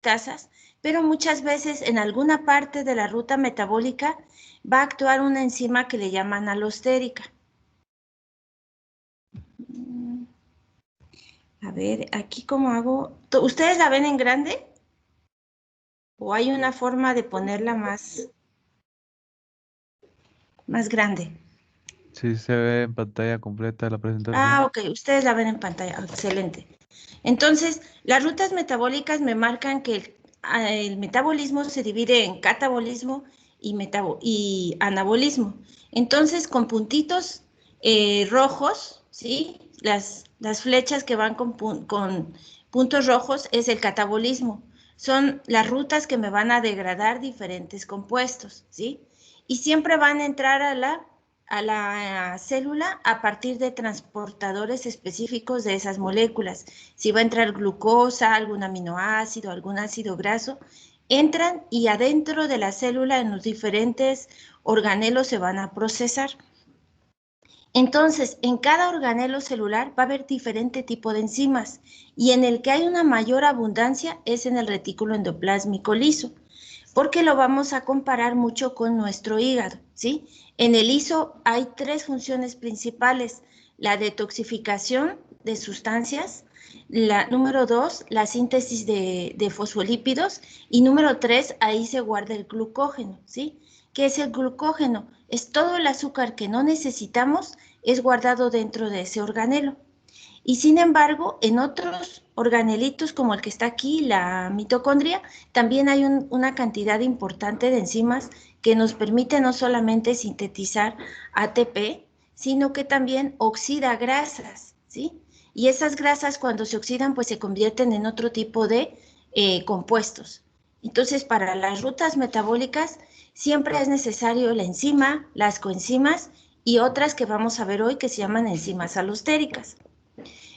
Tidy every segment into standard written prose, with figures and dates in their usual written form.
casas, pero muchas veces en alguna parte de la ruta metabólica va a actuar una enzima que le llaman alostérica. A ver, aquí cómo hago. ¿Ustedes la ven en grande? ¿O hay una forma de ponerla más grande? Sí, se ve en pantalla completa la presentación. Ah, ok, ustedes la ven en pantalla, excelente. Entonces, las rutas metabólicas me marcan que el metabolismo se divide en catabolismo y anabolismo. Entonces, con puntitos rojos, ¿sí? Las flechas que van con puntos rojos es el catabolismo. Son las rutas que me van a degradar diferentes compuestos, ¿sí? Y siempre van a entrar a la célula a partir de transportadores específicos de esas moléculas. Si va a entrar glucosa, algún aminoácido, algún ácido graso, entran y adentro de la célula en los diferentes organelos se van a procesar. Entonces, en cada organelo celular va a haber diferente tipo de enzimas y en el que hay una mayor abundancia es en el retículo endoplásmico liso, porque lo vamos a comparar mucho con nuestro hígado, ¿sí? En el liso hay tres funciones principales: la detoxificación de sustancias, la número 2, la síntesis de fosfolípidos, y número 3, ahí se guarda el glucógeno, ¿sí? ¿Qué es el glucógeno? Es todo el azúcar que no necesitamos, es guardado dentro de ese organelo. Y sin embargo, en otros organelitos como el que está aquí, la mitocondria, también hay una cantidad importante de enzimas que nos permite no solamente sintetizar ATP, sino que también oxida grasas, ¿sí? Y esas grasas cuando se oxidan, pues se convierten en otro tipo de compuestos. Entonces, para las rutas metabólicas, siempre es necesario la enzima, las coenzimas y otras que vamos a ver hoy que se llaman enzimas alostéricas.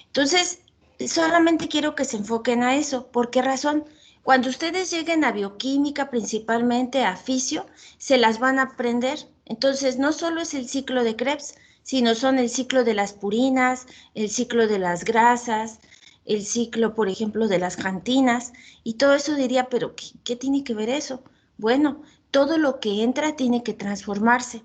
Entonces, solamente quiero que se enfoquen a eso. ¿Por qué razón? Cuando ustedes lleguen a bioquímica, principalmente a fisio, se las van a aprender. Entonces, no solo es el ciclo de Krebs, sino son el ciclo de las purinas, el ciclo de las grasas, el ciclo, por ejemplo, de las cantinas, y todo eso diría, pero ¿qué tiene que ver eso? Bueno, todo lo que entra tiene que transformarse,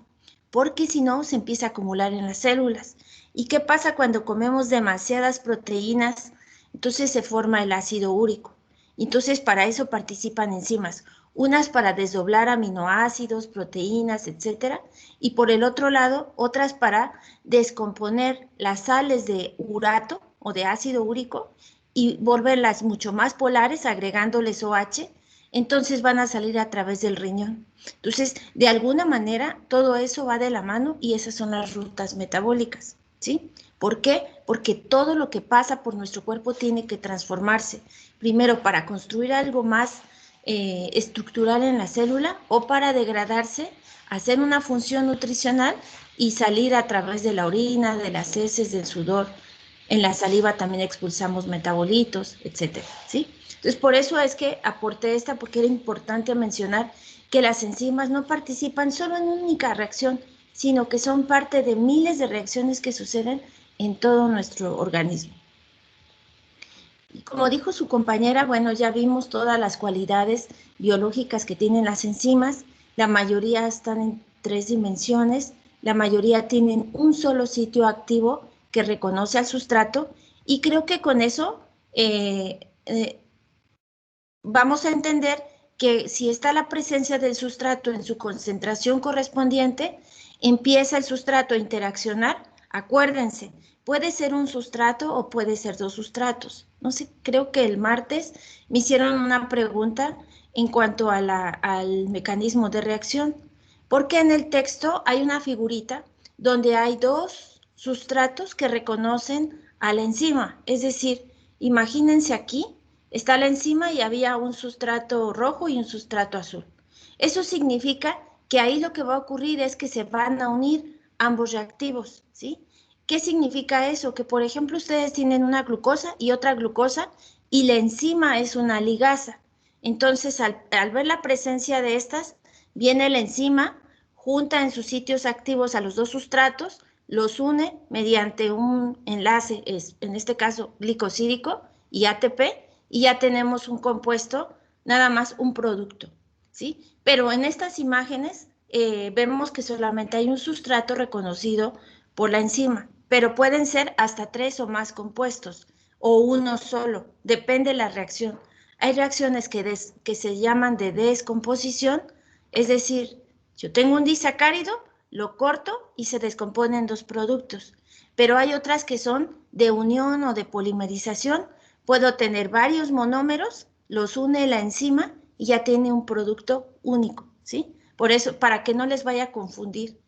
porque si no, se empieza a acumular en las células. ¿Y qué pasa cuando comemos demasiadas proteínas? Entonces se forma el ácido úrico. Entonces para eso participan enzimas, unas para desdoblar aminoácidos, proteínas, etcétera, y por el otro lado, otras para descomponer las sales de urato o de ácido úrico y volverlas mucho más polares agregándoles OH, entonces van a salir a través del riñón. Entonces, de alguna manera, todo eso va de la mano y esas son las rutas metabólicas. ¿Sí? ¿Por qué? Porque todo lo que pasa por nuestro cuerpo tiene que transformarse, primero para construir algo más estructural en la célula o para degradarse, hacer una función nutricional y salir a través de la orina, de las heces, del sudor. En la saliva también expulsamos metabolitos, etcétera, ¿sí? Entonces, por eso es que aporté esta, porque era importante mencionar que las enzimas no participan solo en una única reacción, sino que son parte de miles de reacciones que suceden en todo nuestro organismo. Y como dijo su compañera, bueno, ya vimos todas las cualidades biológicas que tienen las enzimas, la mayoría están en 3 dimensiones, la mayoría tienen un solo sitio activo que reconoce al sustrato, y creo que con eso vamos a entender que si está la presencia del sustrato en su concentración correspondiente, empieza el sustrato a interaccionar. Acuérdense, puede ser un sustrato o puede ser dos sustratos. No sé, creo que el martes me hicieron una pregunta en cuanto al mecanismo de reacción, porque en el texto hay una figurita donde hay dos sustratos que reconocen a la enzima. Es decir, imagínense aquí está la enzima y había un sustrato rojo y un sustrato azul. Eso significa que ahí lo que va a ocurrir es que se van a unir ambos reactivos, ¿sí? ¿Qué significa eso? Que, por ejemplo, ustedes tienen una glucosa y otra glucosa y la enzima es una ligasa. Entonces, al ver la presencia de estas, viene la enzima, junta en sus sitios activos a los dos sustratos, los une mediante un enlace, en este caso glicosídico y ATP, y ya tenemos un compuesto nada más un producto, ¿sí? Pero en estas imágenes vemos que solamente hay un sustrato reconocido por la enzima, pero pueden ser hasta 3 o más compuestos, o uno solo, depende de la reacción. Hay reacciones que se llaman de descomposición, es decir, yo tengo un disacárido, lo corto y se descompone en 2 productos, pero hay otras que son de unión o de polimerización. Puedo tener varios monómeros, los une la enzima y ya tiene un producto único, ¿sí? Por eso, para que no les vaya a confundir.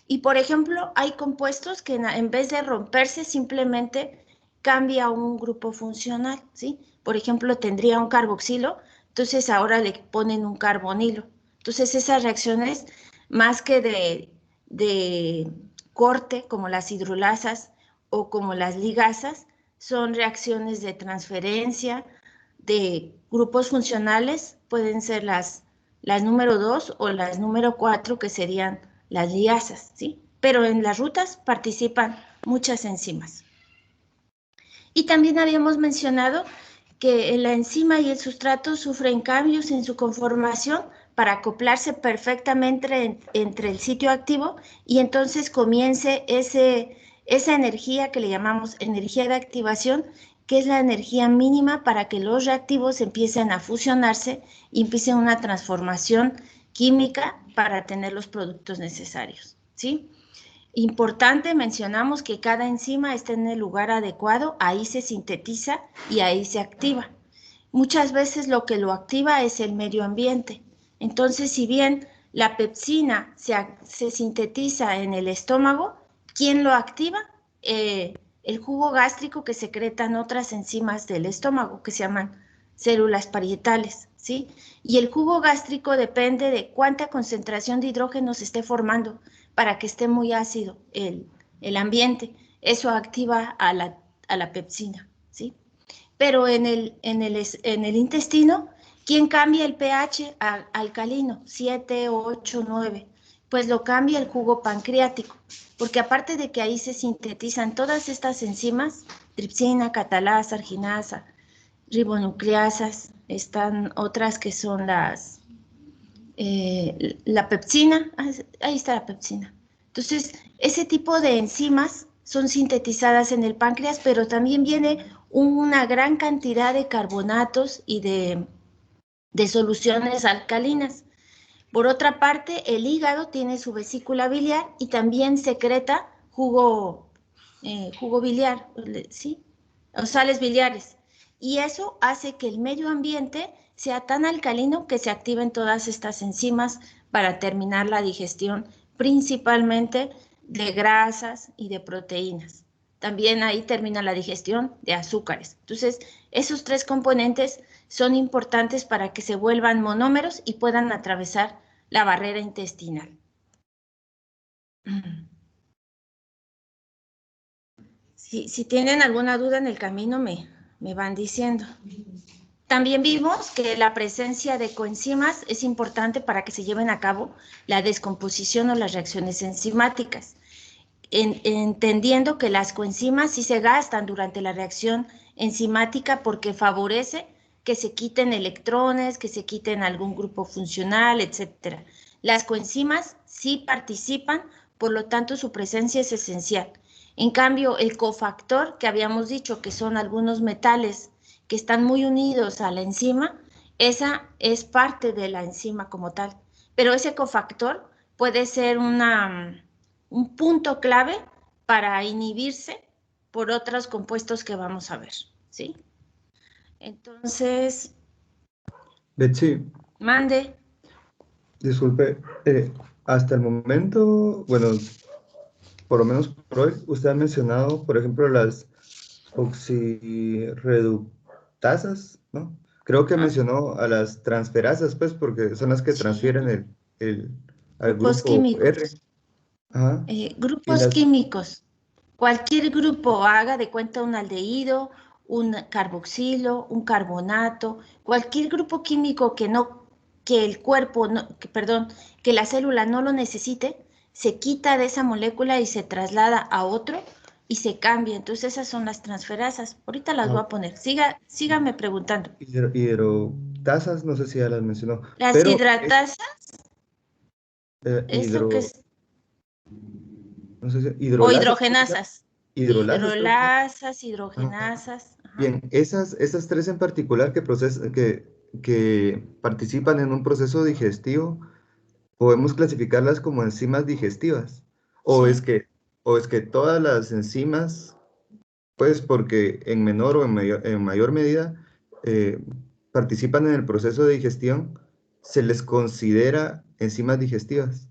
Y por ejemplo, hay compuestos que en vez de romperse simplemente cambia un grupo funcional, ¿sí? Por ejemplo, tendría un carboxilo, entonces ahora le ponen un carbonilo. Entonces esas reacciones, más que de corte, como las hidrolasas o como las ligasas, son reacciones de transferencia de grupos funcionales, pueden ser las número 2 o las número 4, que serían las liasas, ¿sí? Pero en las rutas participan muchas enzimas. Y también habíamos mencionado que la enzima y el sustrato sufren cambios en su conformación para acoplarse perfectamente entre el sitio activo y entonces comience esa energía que le llamamos energía de activación, que es la energía mínima para que los reactivos empiecen a fusionarse y empiecen una transformación química para tener los productos necesarios, ¿sí? Importante, mencionamos que cada enzima está en el lugar adecuado, ahí se sintetiza y ahí se activa. Muchas veces lo que lo activa es el medio ambiente. Entonces, si bien la pepsina se sintetiza en el estómago, ¿quién lo activa? El jugo gástrico que secretan otras enzimas del estómago que se llaman células parietales, ¿sí? Y el jugo gástrico depende de cuánta concentración de hidrógeno se esté formando para que esté muy ácido el ambiente. Eso activa a la pepsina, ¿sí? Pero en el intestino, ¿quién cambia el pH a alcalino? 7, 8, 9. Pues lo cambia el jugo pancreático, porque aparte de que ahí se sintetizan todas estas enzimas, tripsina, catalasa, arginasa, ribonucleasas, están otras que son la pepsina, ahí está la pepsina. Entonces, ese tipo de enzimas son sintetizadas en el páncreas, pero también viene una gran cantidad de carbonatos y de soluciones alcalinas. Por otra parte, el hígado tiene su vesícula biliar y también secreta jugo biliar, ¿sí? O sales biliares. Y eso hace que el medio ambiente sea tan alcalino que se activen todas estas enzimas para terminar la digestión, principalmente de grasas y de proteínas. También ahí termina la digestión de azúcares. Entonces, esos 3 componentes son importantes para que se vuelvan monómeros y puedan atravesar la barrera intestinal. Si tienen alguna duda en el camino, me van diciendo. También vimos que la presencia de coenzimas es importante para que se lleven a cabo la descomposición o las reacciones enzimáticas, entendiendo que las coenzimas sí se gastan durante la reacción enzimática porque favorece que se quiten electrones, que se quiten algún grupo funcional, etc. Las coenzimas sí participan, por lo tanto su presencia es esencial. En cambio, el cofactor, que habíamos dicho que son algunos metales que están muy unidos a la enzima, esa es parte de la enzima como tal. Pero ese cofactor puede ser un punto clave para inhibirse por otros compuestos que vamos a ver, ¿sí? Entonces, Betsy, mande. disculpe, hasta el momento, bueno, por lo menos por hoy, usted ha mencionado, por ejemplo, las oxirreductasas, ¿no? Creo que mencionó a las transferasas, pues, porque son las que Sí, transfieren al grupos grupo R. químicos. Ajá. Y Grupos las, químicos. Cualquier grupo, haga de cuenta un aldehído, un carboxilo, un carbonato, cualquier grupo químico que el cuerpo, perdón, que la célula no lo necesite, se quita de esa molécula y se traslada a otro y se cambia. Entonces esas son las transferasas. Ahorita las voy ah, a poner. Sígame preguntando. hidrotasas, no sé si ya las mencionó, Las pero hidratasas, ¿eso qué es? no sé si, O hidrolasas, hidrogenasas. hidrolasas creo que son. Hidrolasas, Ajá. hidrogenasas. Ajá. Bien, esas tres en particular que participan en un proceso digestivo, podemos clasificarlas como enzimas digestivas. O es Sí. que, o es que todas las enzimas, pues porque en menor o en mayor medida eh, participan en el proceso de digestión, se les considera enzimas digestivas.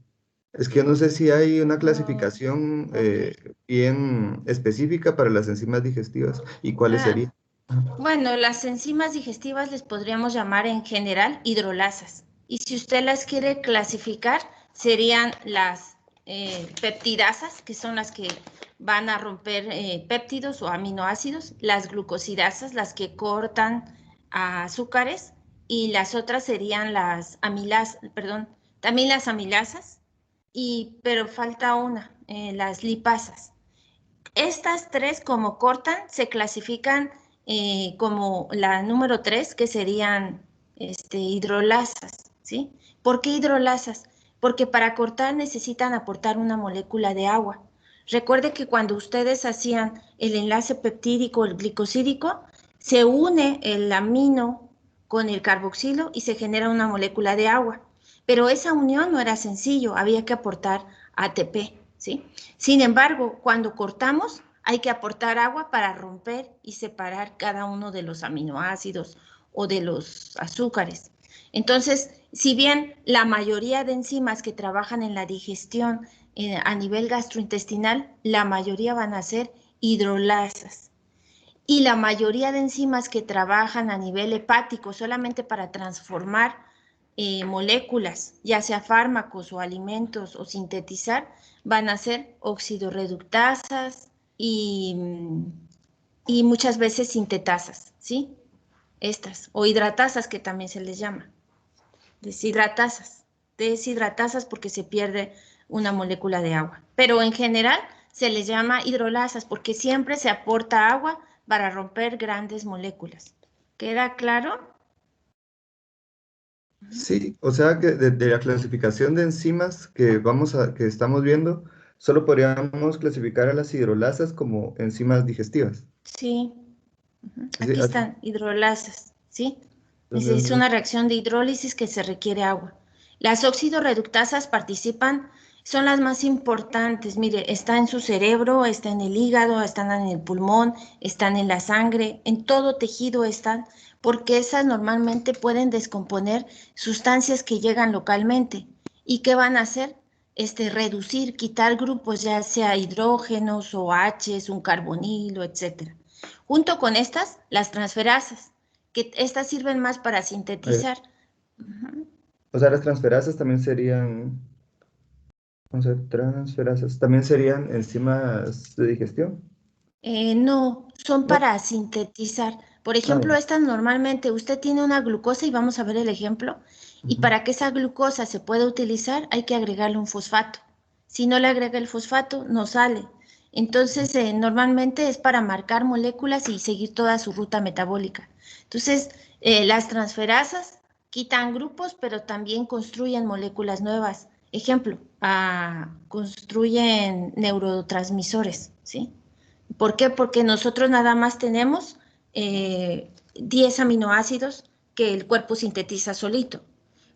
Es que yo no sé si hay una Oh, clasificación ok. bien específica para las enzimas digestivas y cuáles Ah, serían. Ajá. bueno, las enzimas digestivas les podríamos llamar en general hidrolasas. Y si usted las quiere clasificar, serían las peptidasas, que son las que van a romper péptidos o aminoácidos, las glucosidasas, las que cortan azúcares, y las otras serían las amilasas, perdón, también las amilasas, pero falta una, las lipasas. Estas tres, como cortan, se clasifican como la número 3, que serían hidrolasas, ¿sí? ¿Por qué hidrolasas? Porque para cortar necesitan aportar una molécula de agua. Recuerde que cuando ustedes hacían el enlace peptídico, el glicosídico, se une el amino con el carboxilo y se genera una molécula de agua. Pero esa unión no era sencillo, había que aportar ATP, ¿sí? Sin embargo, cuando cortamos, hay que aportar agua para romper y separar cada uno de los aminoácidos o de los azúcares. Entonces, si bien la mayoría de enzimas que trabajan en la digestión a nivel gastrointestinal, la mayoría van a ser hidrolasas. Y la mayoría de enzimas que trabajan a nivel hepático solamente para transformar moléculas, ya sea fármacos o alimentos o sintetizar, van a ser oxidorreductasas y muchas veces sintetasas, ¿sí? Estas, o hidratasas que también se les llama, deshidratasas porque se pierde una molécula de agua. Pero en general se les llama hidrolasas porque siempre se aporta agua para romper grandes moléculas. ¿Queda claro? Sí, o sea que de la clasificación de enzimas que estamos viendo, solo podríamos clasificar a las hidrolasas como enzimas digestivas. Sí, Sí, aquí así. están, hidrolasas, ¿sí? Es Entonces, una reacción de hidrólisis que se requiere agua. Las oxidorreductasas participan, son las más importantes. Mire, está en su cerebro, está en el hígado, están en el pulmón, están en la sangre, en todo tejido están, porque esas normalmente pueden descomponer sustancias que llegan localmente. ¿Y qué van a hacer? Reducir, quitar grupos, ya sea hidrógenos o H's, un carbonilo, etcétera. Junto con estas, las transferasas, que estas sirven más para sintetizar. Ujú. o sea, las transferasas también serían, vamos a ver, transferasas también serían enzimas de digestión, No, son ¿no? para sintetizar. Por Ah, ejemplo, ya. estas normalmente usted tiene una glucosa y vamos a ver el ejemplo. Y Ujú. para que esa glucosa se pueda utilizar hay que agregarle un fosfato. Si no le agrega el fosfato, no sale. Entonces, normalmente es para marcar moléculas y seguir toda su ruta metabólica. Entonces, las transferasas quitan grupos, pero también construyen moléculas nuevas. Ejemplo, construyen neurotransmisores, ¿sí? ¿Por qué? Porque nosotros nada más tenemos 10 aminoácidos que el cuerpo sintetiza solito,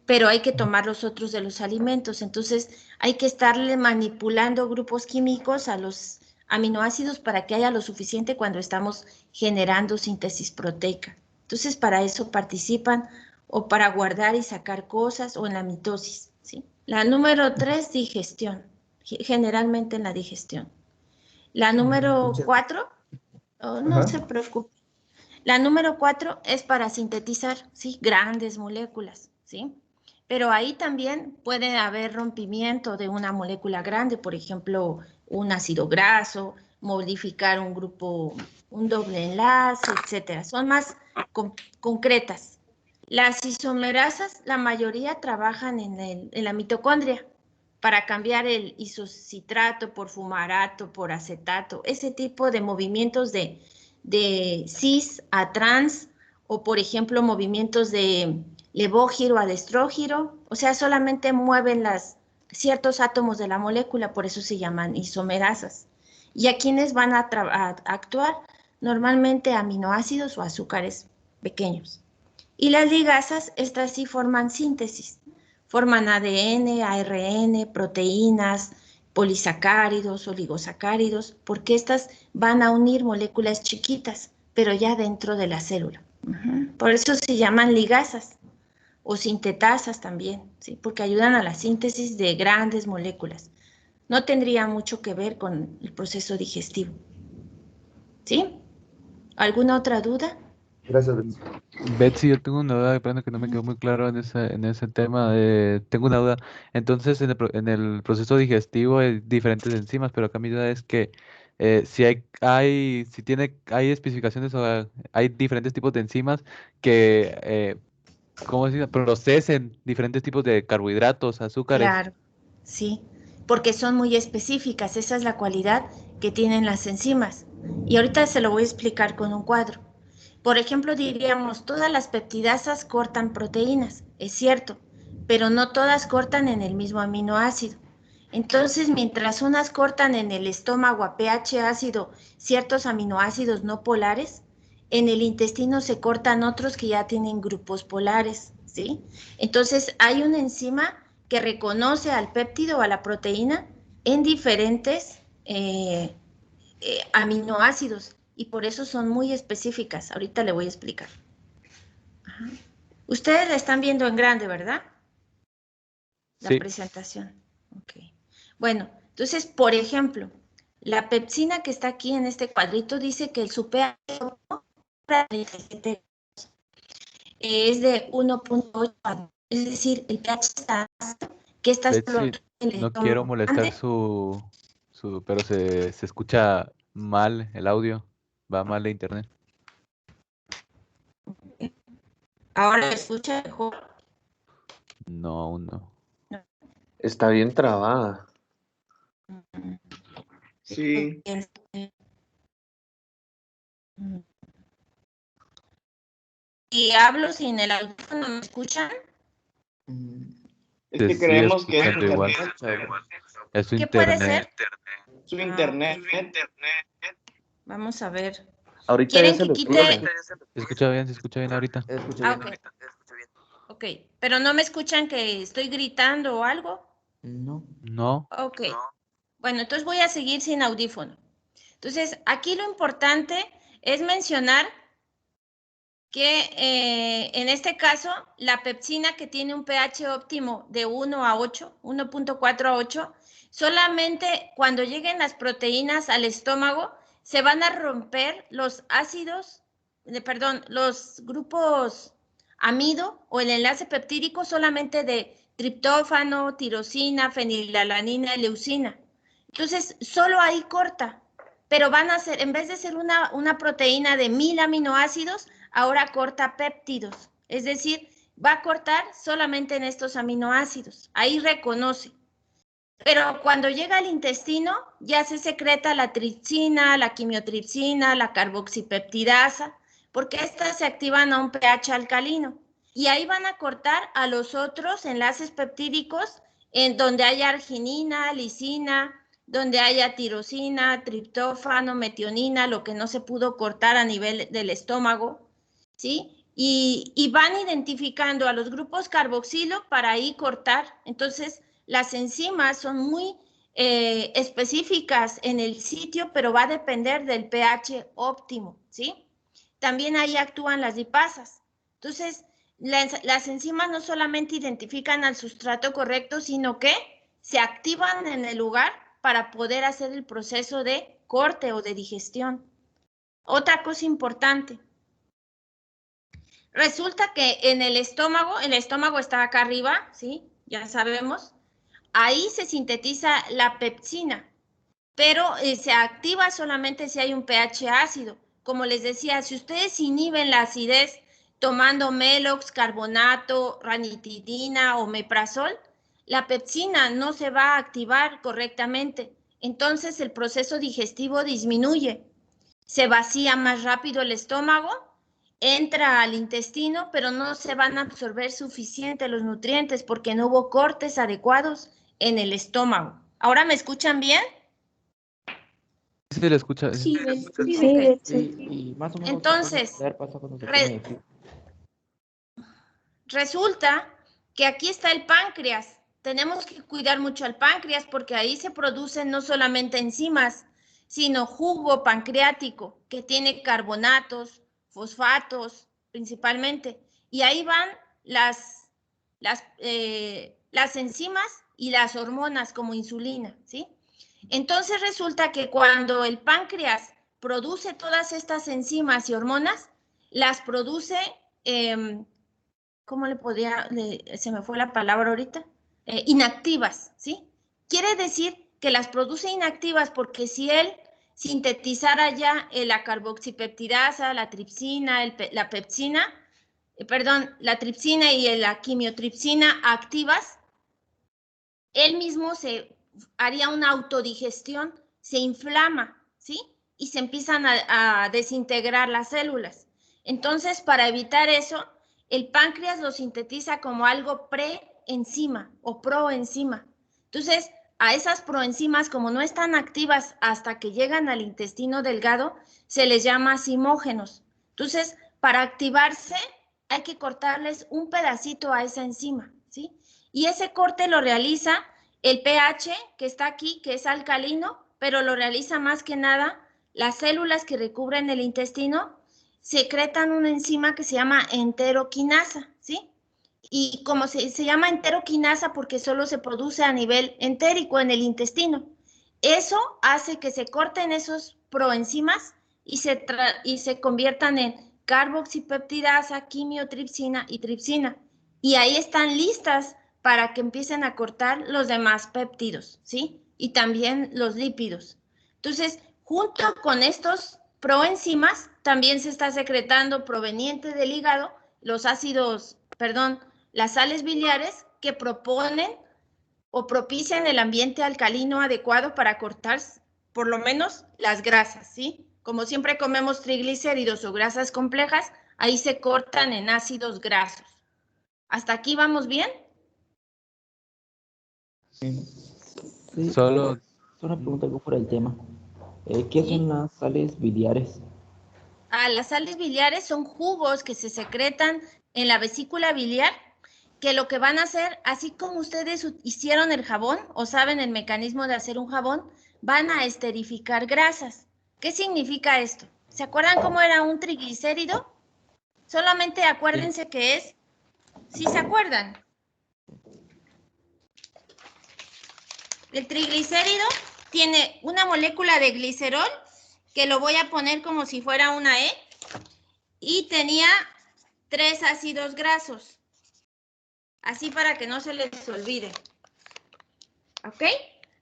pero hay que tomar los otros de los alimentos. Entonces hay que estarle manipulando grupos químicos a los aminoácidos para que haya lo suficiente cuando estamos generando síntesis proteica. Entonces para eso participan o para guardar y sacar cosas o en la mitosis, ¿sí? La número 3, digestión, generalmente en la digestión. La número 4, oh, no Ajá. se preocupe. La número 4 es para sintetizar, ¿sí? Grandes moléculas, ¿sí? Pero ahí también puede haber rompimiento de una molécula grande, por ejemplo, un ácido graso, modificar un grupo, un doble enlace, etcétera. Son más concretas. Las isomerasas, la mayoría trabajan en la mitocondria para cambiar el isocitrato por fumarato, por acetato, ese tipo de movimientos de cis a trans o por ejemplo movimientos de levógiro a destrógiro, o sea, solamente mueven ciertos átomos de la molécula, por eso se llaman isomerasas. ¿Y a quiénes van a actuar? Normalmente aminoácidos o azúcares pequeños. Y las ligasas, estas sí forman síntesis, forman ADN, ARN, proteínas, polisacáridos, oligosacáridos, porque estas van a unir moléculas chiquitas, pero ya dentro de la célula. Por eso se llaman ligasas o sintetasas también, ¿sí? Porque ayudan a la síntesis de grandes moléculas. No tendría mucho que ver con el proceso digestivo. ¿Sí? ¿Alguna otra duda? Gracias, Betsy. Betsy, yo tengo una duda, perdón que no me quedó muy claro en ese tema. Tengo una duda. Entonces, en el proceso digestivo hay diferentes enzimas, pero acá mi duda es que si hay especificaciones o hay diferentes tipos de enzimas que, ¿cómo se dice? Procesen diferentes tipos de carbohidratos, azúcares. Claro, sí, porque son muy específicas. Esa es la cualidad que tienen las enzimas. Y ahorita se lo voy a explicar con un cuadro. Por ejemplo, diríamos, todas las peptidasas cortan proteínas, es cierto, pero no todas cortan en el mismo aminoácido. Entonces, mientras unas cortan en el estómago a pH ácido ciertos aminoácidos no polares, en el intestino se cortan otros que ya tienen grupos polares, ¿sí? Entonces, hay una enzima que reconoce al péptido o a la proteína en diferentes aminoácidos y por eso son muy específicas. Ahorita le voy a explicar. Ajá. Ustedes la están viendo en grande, ¿verdad? La Sí. presentación. Ok. Bueno, entonces, por ejemplo, la pepsina que está aquí en este cuadrito dice que su pH es de 1.8, es decir, el pH está alto, que está solo Betsy, aquí en el no quiero estómago molestar grande. pero se escucha mal el audio, va mal de internet. Ahora me escucha mejor. No, aún no. Está bien trabada. Sí, Y hablo sin el audífono, ¿me escuchan? es Te que sigue creemos que es escuchando igual. internet, Chairo. Es su ¿Qué puede internet. ser? Su internet. Vamos a ver. Ahorita ya ¿Quieren se que lo quite? escucha. Se escucha bien ahorita. Escucha Ah, bien. ok. Ok, pero no me escuchan que estoy gritando o algo. No. No, Ok. Bueno, entonces voy a seguir sin audífono. Entonces, aquí lo importante es mencionar que en este caso, la pepsina que tiene un pH óptimo de 1 a 8, 1.4 a 8, solamente cuando lleguen las proteínas al estómago, se van a romper los ácidos, los grupos amido o el enlace peptídico solamente de triptófano, tirosina, fenilalanina y leucina. Entonces, solo ahí corta, pero van a ser, en vez de ser una proteína de 1000 aminoácidos, ahora corta péptidos, es decir, va a cortar solamente en estos aminoácidos, ahí reconoce. Pero cuando llega al intestino, ya se secreta la tripsina, la quimiotripsina, la carboxipeptidasa, porque estas se activan a un pH alcalino. Y ahí van a cortar a los otros enlaces peptídicos en donde haya arginina, lisina, donde haya tirosina, triptófano, metionina, lo que no se pudo cortar a nivel del estómago, ¿sí? Y van identificando a los grupos carboxilo para ahí cortar. Entonces, las enzimas son muy específicas en el sitio, pero va a depender del pH óptimo, ¿sí? También ahí actúan las lipasas. Entonces, las enzimas no solamente identifican al sustrato correcto, sino que se activan en el lugar para poder hacer el proceso de corte o de digestión. Otra cosa importante. Resulta que en el estómago está acá arriba, ¿sí? Ya sabemos. Ahí se sintetiza la pepsina, pero se activa solamente si hay un pH ácido. Como les decía, si ustedes inhiben la acidez tomando Melox, carbonato, ranitidina o meprazol, la pepsina no se va a activar correctamente. Entonces el proceso digestivo disminuye, se vacía más rápido el estómago entra al intestino, pero no se van a absorber suficiente los nutrientes porque no hubo cortes adecuados en el estómago. ¿Ahora me escuchan bien? Sí, se le escucha. Sí, Sí, Sí, y más o menos, entonces, pasa cuando se come. resulta que aquí está el páncreas. Tenemos que cuidar mucho al páncreas porque ahí se producen no solamente enzimas, sino jugo pancreático que tiene carbonatos, fosfatos principalmente. Y ahí van las enzimas y las hormonas como insulina, ¿sí? Entonces resulta que cuando el páncreas produce todas estas enzimas y hormonas, las produce, ¿cómo le podría? Se me fue la palabra ahorita. Inactivas, ¿sí? Quiere decir que las produce inactivas porque si él sintetizara ya la carboxipeptidasa, la tripsina, la pepsina, la tripsina y la quimiotripsina activas, él mismo se haría una autodigestión, se inflama, ¿sí? Y se empiezan a desintegrar las células. Entonces, para evitar eso, el páncreas lo sintetiza como algo preenzima o proenzima. Entonces, a esas proenzimas, como no están activas hasta que llegan al intestino delgado, se les llama simógenos. Entonces, para activarse, hay que cortarles un pedacito a esa enzima, ¿sí? Y ese corte lo realiza el pH que está aquí, que es alcalino, pero lo realiza más que nada las células que recubren el intestino, secretan una enzima que se llama enteroquinasa, ¿sí? Y como se llama enteroquinasa porque solo se produce a nivel entérico en el intestino. Eso hace que se corten esos proenzimas y se conviertan en carboxipeptidasa, quimiotripsina y tripsina. Y ahí están listas para que empiecen a cortar los demás péptidos, ¿sí? Y también los lípidos. Entonces, junto con estos proenzimas, también se está secretando proveniente del hígado los ácidos, las sales biliares que proponen o propician el ambiente alcalino adecuado para cortar por lo menos las grasas, ¿sí? Como siempre comemos triglicéridos o grasas complejas, ahí se cortan en ácidos grasos. ¿Hasta aquí vamos bien? Sí, Solo, una pregunta algo por el tema. ¿Qué Sí. son las sales biliares? Las sales biliares son jugos que se secretan en la vesícula biliar, que lo que van a hacer, así como ustedes hicieron el jabón o saben el mecanismo de hacer un jabón, van a esterificar grasas. ¿Qué significa esto? ¿Se acuerdan cómo era un triglicérido? Solamente acuérdense que es, ¿sí se acuerdan? El triglicérido tiene una molécula de glicerol, que lo voy a poner como si fuera una E, y tenía 3 ácidos grasos, así para que no se les olvide. ¿Ok?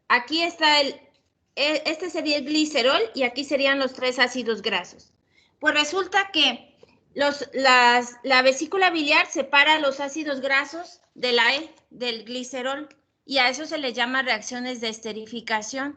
Aquí está este sería el glicerol y aquí serían los 3 ácidos grasos. Pues resulta que la vesícula biliar separa los ácidos grasos de la E, del glicerol, y a eso se le llama reacciones de esterificación.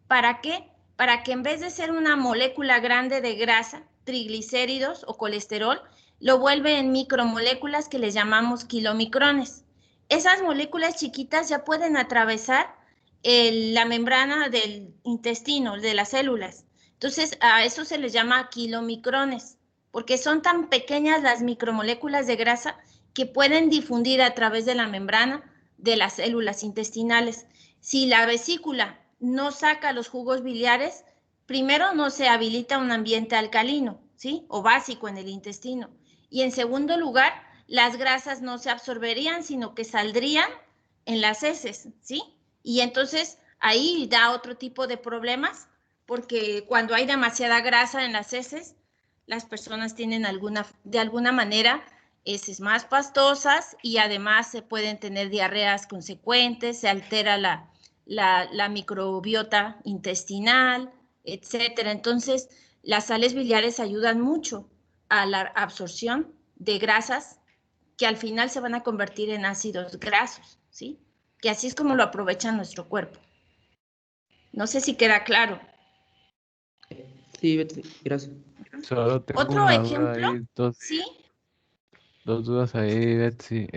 ¿Para qué? Para que en vez de ser una molécula grande de grasa, triglicéridos o colesterol, lo vuelve en micromoléculas que les llamamos kilomicrones. Esas moléculas chiquitas ya pueden atravesar la membrana del intestino, de las células. Entonces, a eso se les llama kilomicrones, porque son tan pequeñas las micromoléculas de grasa que pueden difundir a través de la membrana de las células intestinales. Si la vesícula no saca los jugos biliares, primero no se habilita un ambiente alcalino, ¿sí? O básico en el intestino. Y en segundo lugar, las grasas no se absorberían, sino que saldrían en las heces, ¿sí? Y entonces ahí da otro tipo de problemas, porque cuando hay demasiada grasa en las heces, las personas tienen de alguna manera heces más pastosas y además se pueden tener diarreas consecuentes, se altera la microbiota intestinal, etcétera. Entonces, las sales biliares ayudan mucho a la absorción de grasas que al final se van a convertir en ácidos grasos, ¿sí? Que así es como lo aprovecha nuestro cuerpo. No sé si queda claro. Sí, Betsy, gracias. Solo tengo Otro una duda ejemplo, ahí, ¿sí? dos dudas ahí, Betsy.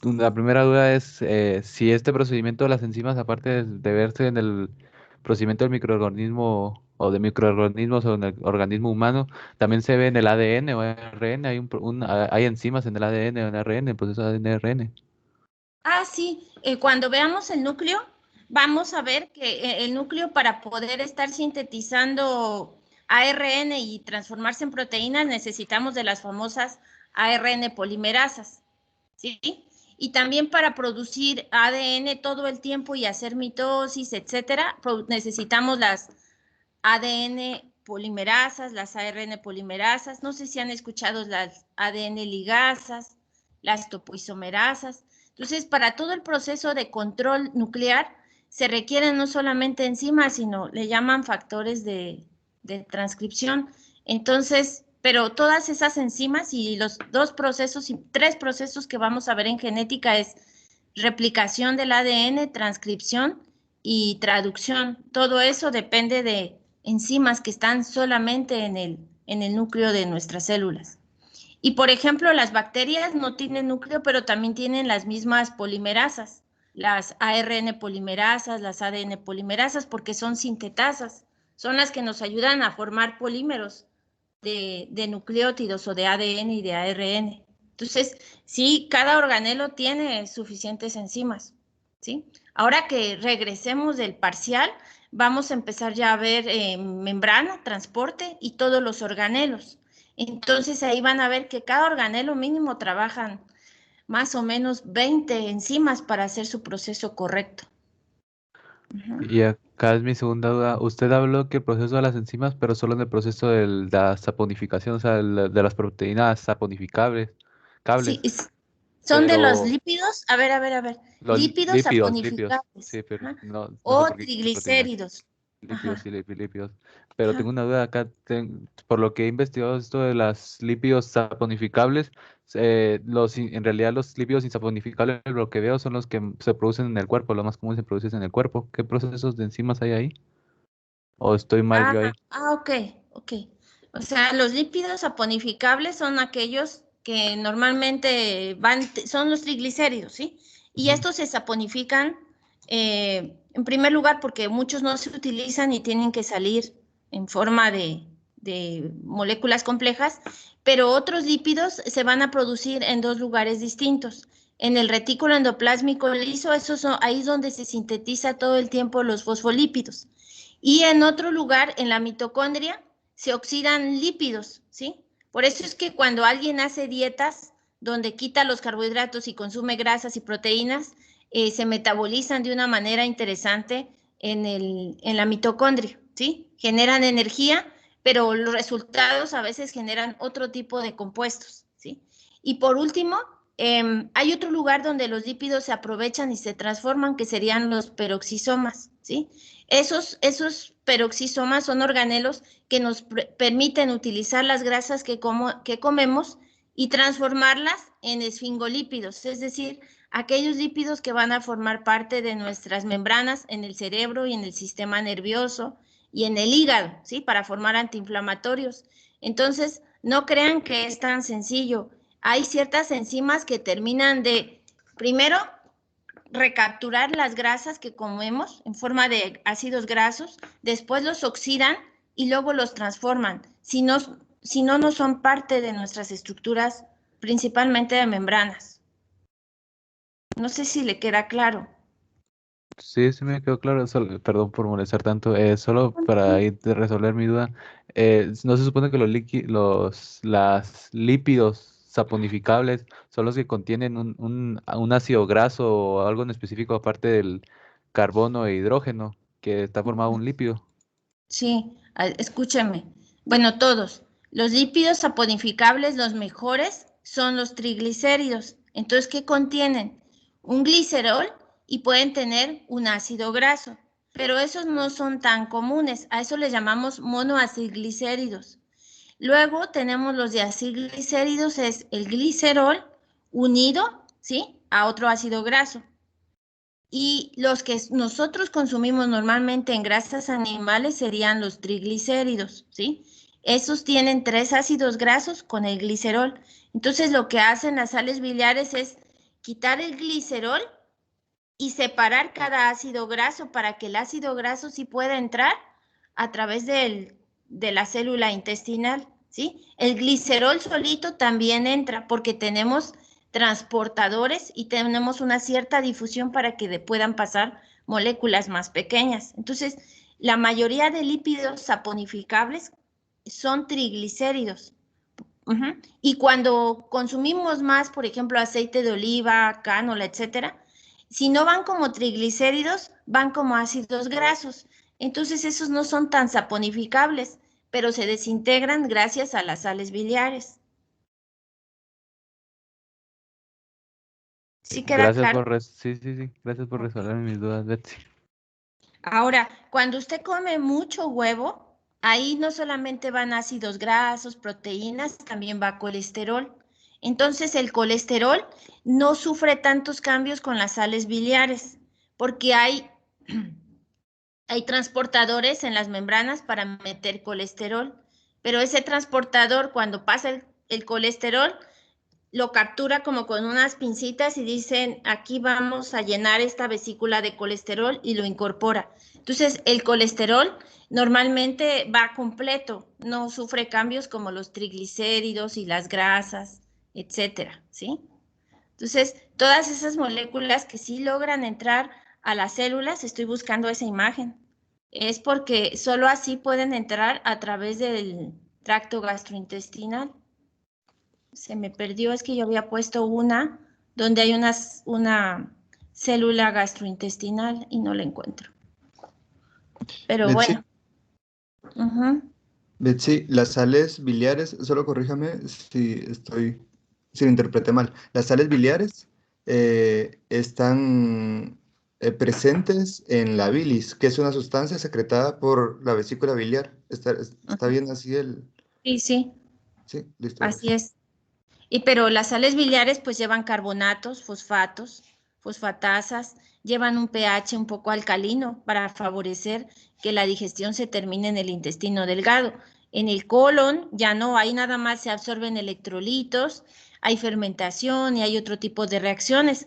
La primera duda es si este procedimiento de las enzimas, aparte de verse en el procedimiento del microorganismo o de microorganismos o en el organismo humano, también se ve en el ADN o ARN. Hay enzimas en el ADN o en el ARN, el proceso de ADN-ARN. Ah, sí, cuando veamos el núcleo, vamos a ver que el núcleo para poder estar sintetizando ARN y transformarse en proteínas necesitamos de las famosas ARN polimerasas, ¿sí? Y también para producir ADN todo el tiempo y hacer mitosis, etcétera, necesitamos las ADN polimerasas, las ARN polimerasas, no sé si han escuchado las ADN ligasas, las topoisomerasas. Entonces, para todo el proceso de control nuclear se requieren no solamente enzimas, sino le llaman factores de transcripción. Entonces, pero todas esas enzimas y los tres procesos que vamos a ver en genética es replicación del ADN, transcripción y traducción. Todo eso depende de enzimas que están solamente en el núcleo de nuestras células. Y por ejemplo, las bacterias no tienen núcleo, pero también tienen las mismas polimerasas, las ARN polimerasas, las ADN polimerasas, porque son sintetasas, son las que nos ayudan a formar polímeros de nucleótidos o de ADN y de ARN. Entonces, sí, cada organelo tiene suficientes enzimas, ¿sí? Ahora que regresemos del parcial, vamos a empezar ya a ver membrana, transporte y todos los organelos. Entonces ahí van a ver que cada organelo mínimo trabajan más o menos 20 enzimas para hacer su proceso correcto. Y acá es mi segunda duda. Usted habló que el proceso de las enzimas, pero solo en el proceso de la saponificación, o sea, de las proteínas saponificables, Sí, cables, son de los pero lípidos, a ver, los lípidos lípidos, saponificables, sí, pero ajá, no sé o por qué proteínas. triglicéridos, Lípidos ajá, y lípidos. Pero ajá. tengo una duda acá, por lo que he investigado esto de los lípidos saponificables, en realidad los lípidos insaponificables, lo que veo son los que se producen en el cuerpo, lo más común se produce en el cuerpo. ¿Qué procesos de enzimas hay ahí? ¿O estoy mal yo ahí? Ok. O sea, los lípidos saponificables son aquellos que normalmente son los triglicéridos, ¿sí? Y Ujú. estos se saponifican, en primer lugar, porque muchos no se utilizan y tienen que salir en forma de moléculas complejas, pero otros lípidos se van a producir en dos lugares distintos. En el retículo endoplásmico liso, ahí es donde se sintetiza todo el tiempo los fosfolípidos. Y en otro lugar, en la mitocondria, se oxidan lípidos, ¿sí? Por eso es que cuando alguien hace dietas donde quita los carbohidratos y consume grasas y proteínas, se metabolizan de una manera interesante en la mitocondria, ¿sí? Generan energía, pero los resultados a veces generan otro tipo de compuestos, ¿sí? Y por último, hay otro lugar donde los lípidos se aprovechan y se transforman, que serían los peroxisomas, ¿sí? Esos peroxisomas son organelos que nos permiten utilizar las grasas que comemos y transformarlas en esfingolípidos, es decir, aquellos lípidos que van a formar parte de nuestras membranas en el cerebro y en el sistema nervioso y en el hígado, ¿sí? Para formar antiinflamatorios. Entonces, no crean que es tan sencillo. Hay ciertas enzimas que terminan de, primero, recapturar las grasas que comemos en forma de ácidos grasos, después los oxidan y luego los transforman. Si no, no son parte de nuestras estructuras, principalmente de membranas. No sé si le queda claro. Sí, sí me quedó claro. Perdón por molestar tanto. Solo para ir de resolver mi duda. ¿No se supone que las lípidos saponificables son los que contienen un ácido graso o algo en específico aparte del carbono e hidrógeno que está formado un lípido? Sí, escúchame. Bueno, todos. Los lípidos saponificables, los mejores, son los triglicéridos. Entonces, ¿qué contienen? Un glicerol y pueden tener un ácido graso, pero esos no son tan comunes. A eso les llamamos monoacilglicéridos. Luego tenemos los diacilglicéridos, es el glicerol unido, ¿sí? A otro ácido graso. Y los que nosotros consumimos normalmente en grasas animales serían los triglicéridos, ¿sí? Esos tienen 3 ácidos grasos con el glicerol. Entonces lo que hacen las sales biliares es quitar el glicerol y separar cada ácido graso para que el ácido graso sí pueda entrar a través de la célula intestinal, ¿sí? El glicerol solito también entra porque tenemos transportadores y tenemos una cierta difusión para que puedan pasar moléculas más pequeñas. Entonces, la mayoría de lípidos saponificables son triglicéridos. Y cuando consumimos más, por ejemplo, aceite de oliva, cánola, etcétera, si no van como triglicéridos, van como ácidos grasos. Entonces, esos no son tan saponificables, pero se desintegran gracias a las sales biliares. ¿Sí queda Gracias claro? sí, gracias por resolverme mis dudas, Betsy. Ahora, cuando usted come mucho huevo, ahí no solamente van ácidos grasos, proteínas, también va colesterol. Entonces, el colesterol no sufre tantos cambios con las sales biliares, porque hay transportadores en las membranas para meter colesterol, pero ese transportador, cuando pasa el colesterol, lo captura como con unas pincitas y dicen, aquí vamos a llenar esta vesícula de colesterol y lo incorpora. Entonces, el colesterol normalmente va completo, no sufre cambios como los triglicéridos y las grasas, etcétera, ¿sí? Entonces, todas esas moléculas que sí logran entrar a las células, estoy buscando esa imagen, es porque solo así pueden entrar a través del tracto gastrointestinal. Se me perdió, es que yo había puesto una donde hay una célula gastrointestinal y no la encuentro. Pero Betsy, bueno. Betsy, las sales biliares, solo corríjame si lo interpreté mal. Las sales biliares están presentes en la bilis, que es una sustancia secretada por la vesícula biliar. ¿Está bien así el...? Sí, sí, Sí, listo, así gracias. es. Pero las sales biliares pues llevan carbonatos, fosfatos, fosfatasas, llevan un pH un poco alcalino para favorecer que la digestión se termine en el intestino delgado. En el colon ya no, ahí nada más se absorben electrolitos, hay fermentación y hay otro tipo de reacciones.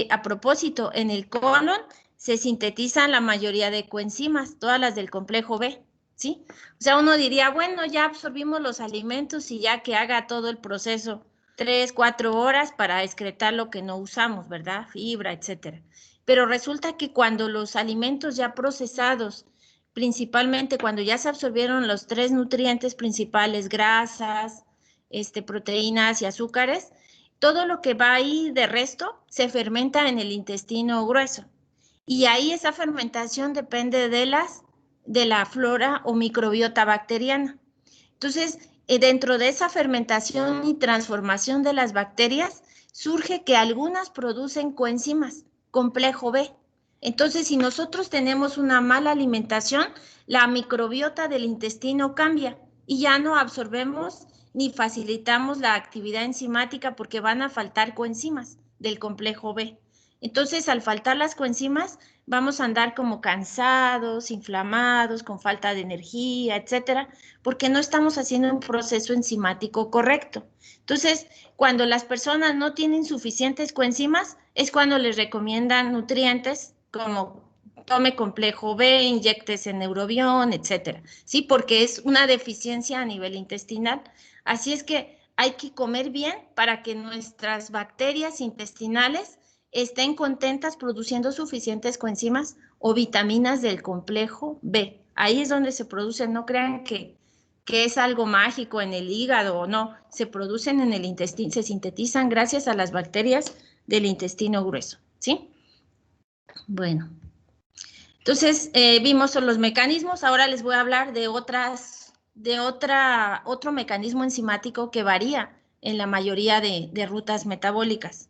A propósito, en el colon se sintetizan la mayoría de coenzimas, todas las del complejo B, ¿sí? O sea, uno diría, bueno, ya absorbimos los alimentos y ya que haga todo el proceso 3, 4 horas para excretar lo que no usamos, ¿verdad? Fibra, etcétera. Pero resulta que cuando los alimentos ya procesados, principalmente cuando ya se absorbieron los 3 nutrientes principales, grasas, proteínas y azúcares, todo lo que va ahí de resto se fermenta en el intestino grueso. Y ahí esa fermentación depende de la flora o microbiota bacteriana. Entonces, dentro de esa fermentación y transformación de las bacterias, surge que algunas producen coenzimas, complejo B. Entonces, si nosotros tenemos una mala alimentación, la microbiota del intestino cambia y ya no absorbemos ni facilitamos la actividad enzimática porque van a faltar coenzimas del complejo B. Entonces, al faltar las coenzimas, vamos a andar como cansados, inflamados, con falta de energía, etcétera, porque no estamos haciendo un proceso enzimático correcto. Entonces, cuando las personas no tienen suficientes coenzimas, es cuando les recomiendan nutrientes como tome complejo B, inyéctese Neurobión, etcétera. Sí, porque es una deficiencia a nivel intestinal. Así es que hay que comer bien para que nuestras bacterias intestinales estén contentas produciendo suficientes coenzimas o vitaminas del complejo B. Ahí es donde se producen, no crean que es algo mágico en el hígado o no, se producen en el intestino, se sintetizan gracias a las bacterias del intestino grueso, ¿sí? Bueno, entonces vimos los mecanismos, ahora les voy a hablar de otro mecanismo enzimático que varía en la mayoría de rutas metabólicas.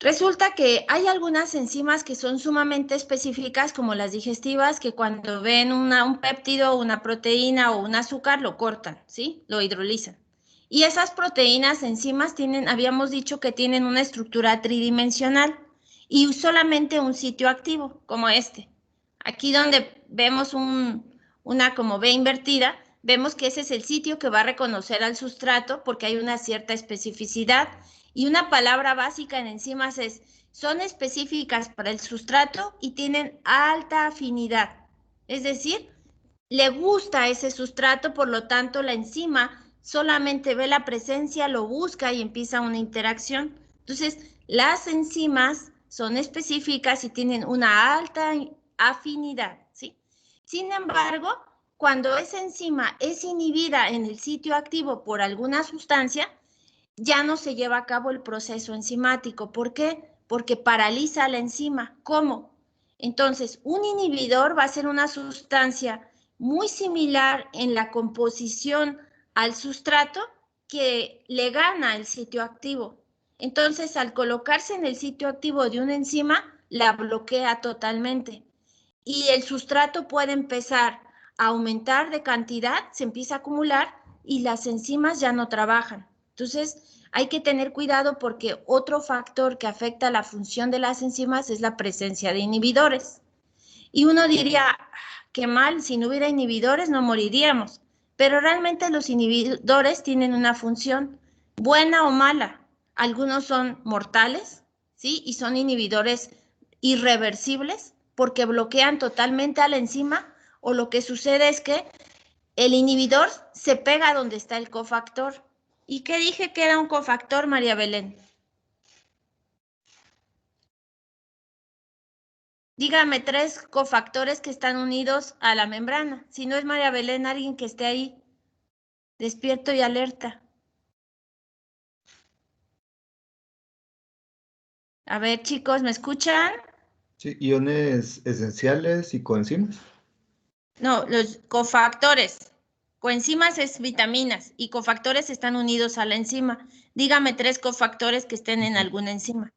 Resulta que hay algunas enzimas que son sumamente específicas, como las digestivas, que cuando ven un péptido, una proteína o un azúcar, lo cortan, ¿sí? Lo hidrolizan. Y esas proteínas, enzimas, habíamos dicho que tienen una estructura tridimensional y solamente un sitio activo, como este. Aquí donde vemos un una como B invertida, vemos que ese es el sitio que va a reconocer al sustrato porque hay una cierta especificidad. Y una palabra básica en enzimas es, son específicas para el sustrato y tienen alta afinidad. Es decir, le gusta ese sustrato, por lo tanto la enzima solamente ve la presencia, lo busca y empieza una interacción. Entonces, las enzimas son específicas y tienen una alta afinidad, ¿sí? Sin embargo, cuando esa enzima es inhibida en el sitio activo por alguna sustancia, ya no se lleva a cabo el proceso enzimático. ¿Por qué? Porque paraliza la enzima. ¿Cómo? Entonces, un inhibidor va a ser una sustancia muy similar en la composición al sustrato que le gana el sitio activo. Entonces, al colocarse en el sitio activo de una enzima, la bloquea totalmente. Y el sustrato puede empezar a aumentar de cantidad, se empieza a acumular y las enzimas ya no trabajan. Entonces, hay que tener cuidado porque otro factor que afecta la función de las enzimas es la presencia de inhibidores. Y uno diría, qué mal, si no hubiera inhibidores no moriríamos. Pero realmente los inhibidores tienen una función buena o mala. Algunos son mortales, ¿sí? Y son inhibidores irreversibles porque bloquean totalmente a la enzima, o lo que sucede es que el inhibidor se pega donde está el cofactor. ¿Y qué dije que era un cofactor, María Belén? Dígame 3 cofactores que están unidos a la membrana. Si no es María Belén, alguien que esté ahí, despierto y alerta. A ver, chicos, ¿me escuchan? Sí, iones esenciales y coenzimas. No, los cofactores. Coenzimas es vitaminas y cofactores están unidos a la enzima. Dígame 3 cofactores que estén en alguna enzima.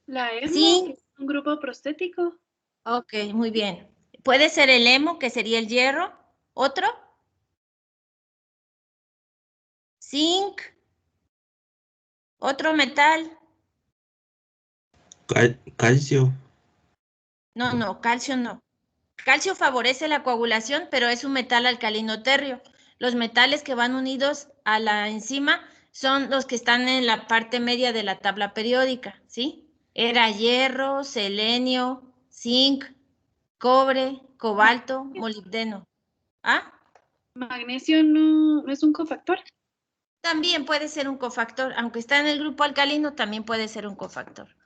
La hemo, Sí. que es un grupo prostético. Ok, muy bien. Puede ser el hemo, que sería el hierro. ¿Otro? Zinc. ¿Otro metal? Calcio. No, calcio no. Calcio favorece la coagulación, pero es un metal alcalino térreo. Los metales que van unidos a la enzima son los que están en la parte media de la tabla periódica, ¿sí? Era hierro, selenio, zinc, cobre, cobalto, molibdeno. ¿Ah? Magnesio no es un cofactor. También puede ser un cofactor, aunque está en el grupo alcalino, también puede ser un cofactor.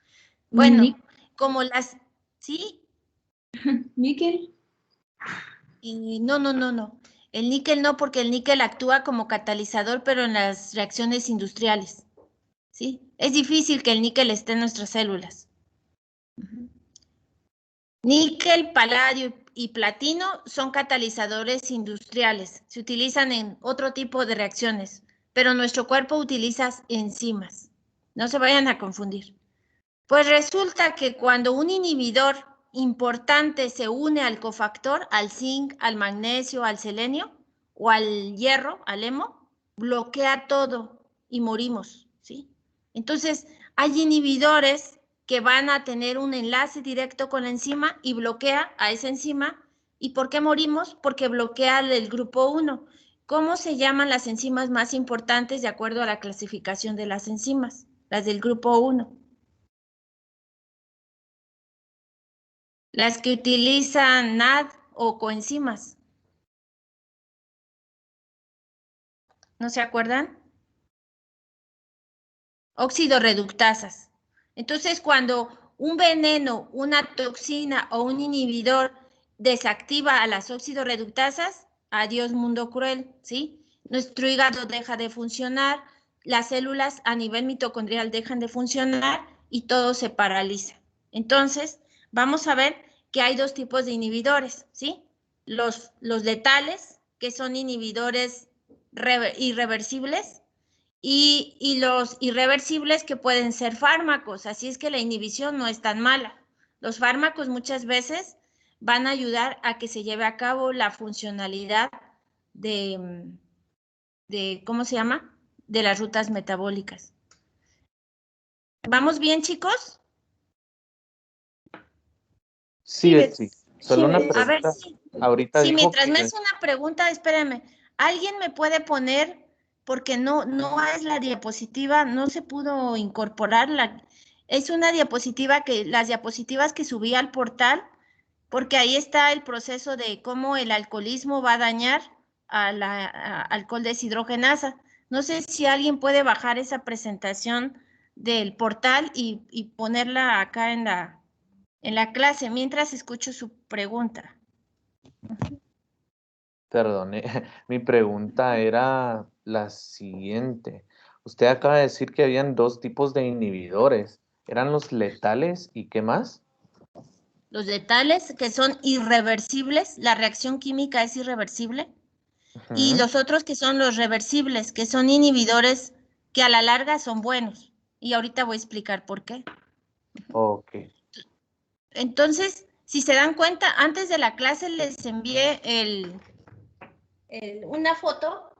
Bueno, como las, ¿sí? ¿Níquel? Y no. El níquel no, porque el níquel actúa como catalizador, pero en las reacciones industriales, ¿sí? Es difícil que el níquel esté en nuestras células. Níquel, paladio y platino son catalizadores industriales. Se utilizan en otro tipo de reacciones, pero nuestro cuerpo utiliza enzimas. No se vayan a confundir. Pues resulta que cuando un inhibidor importante se une al cofactor, al zinc, al magnesio, al selenio o al hierro, al hemo, bloquea todo y morimos, ¿sí? Entonces, hay inhibidores que van a tener un enlace directo con la enzima y bloquea a esa enzima. ¿Y por qué morimos? Porque bloquea el grupo 1. ¿Cómo se llaman las enzimas más importantes de acuerdo a la clasificación de las enzimas? Las del grupo 1. Las que utilizan NAD o coenzimas. ¿No se acuerdan? Oxidorreductasas. Entonces, cuando un veneno, una toxina o un inhibidor desactiva a las oxidorreductasas, adiós mundo cruel, ¿sí? Nuestro hígado deja de funcionar, las células a nivel mitocondrial dejan de funcionar y todo se paraliza. Entonces, vamos a ver que hay 2 tipos de inhibidores, ¿sí? Los letales, que son inhibidores irreversibles, y los irreversibles, que pueden ser fármacos. Así es que la inhibición no es tan mala. Los fármacos muchas veces van a ayudar a que se lleve a cabo la funcionalidad de ¿cómo se llama? De las rutas metabólicas. ¿Vamos bien, chicos? Sí, sí. Solo una A ver, pregunta. sí. Ahorita Sí, dijo mientras me que hace una pregunta, espérame. ¿Alguien me puede poner, porque no es la diapositiva, no se pudo incorporar es una diapositiva las diapositivas que subí al portal, porque ahí está el proceso de cómo el alcoholismo va a dañar a la alcohol deshidrogenasa. No sé si alguien puede bajar esa presentación del portal y ponerla acá en la clase, mientras escucho su pregunta. Perdone, mi pregunta era la siguiente. Usted acaba de decir que habían dos tipos de inhibidores. ¿Eran los letales y qué más? Los letales, que son irreversibles, la reacción química es irreversible, y Ujú. los otros que son los reversibles, que son inhibidores que a la larga son buenos. Y ahorita voy a explicar por qué. Ok. Entonces, si se dan cuenta, antes de la clase les envié una foto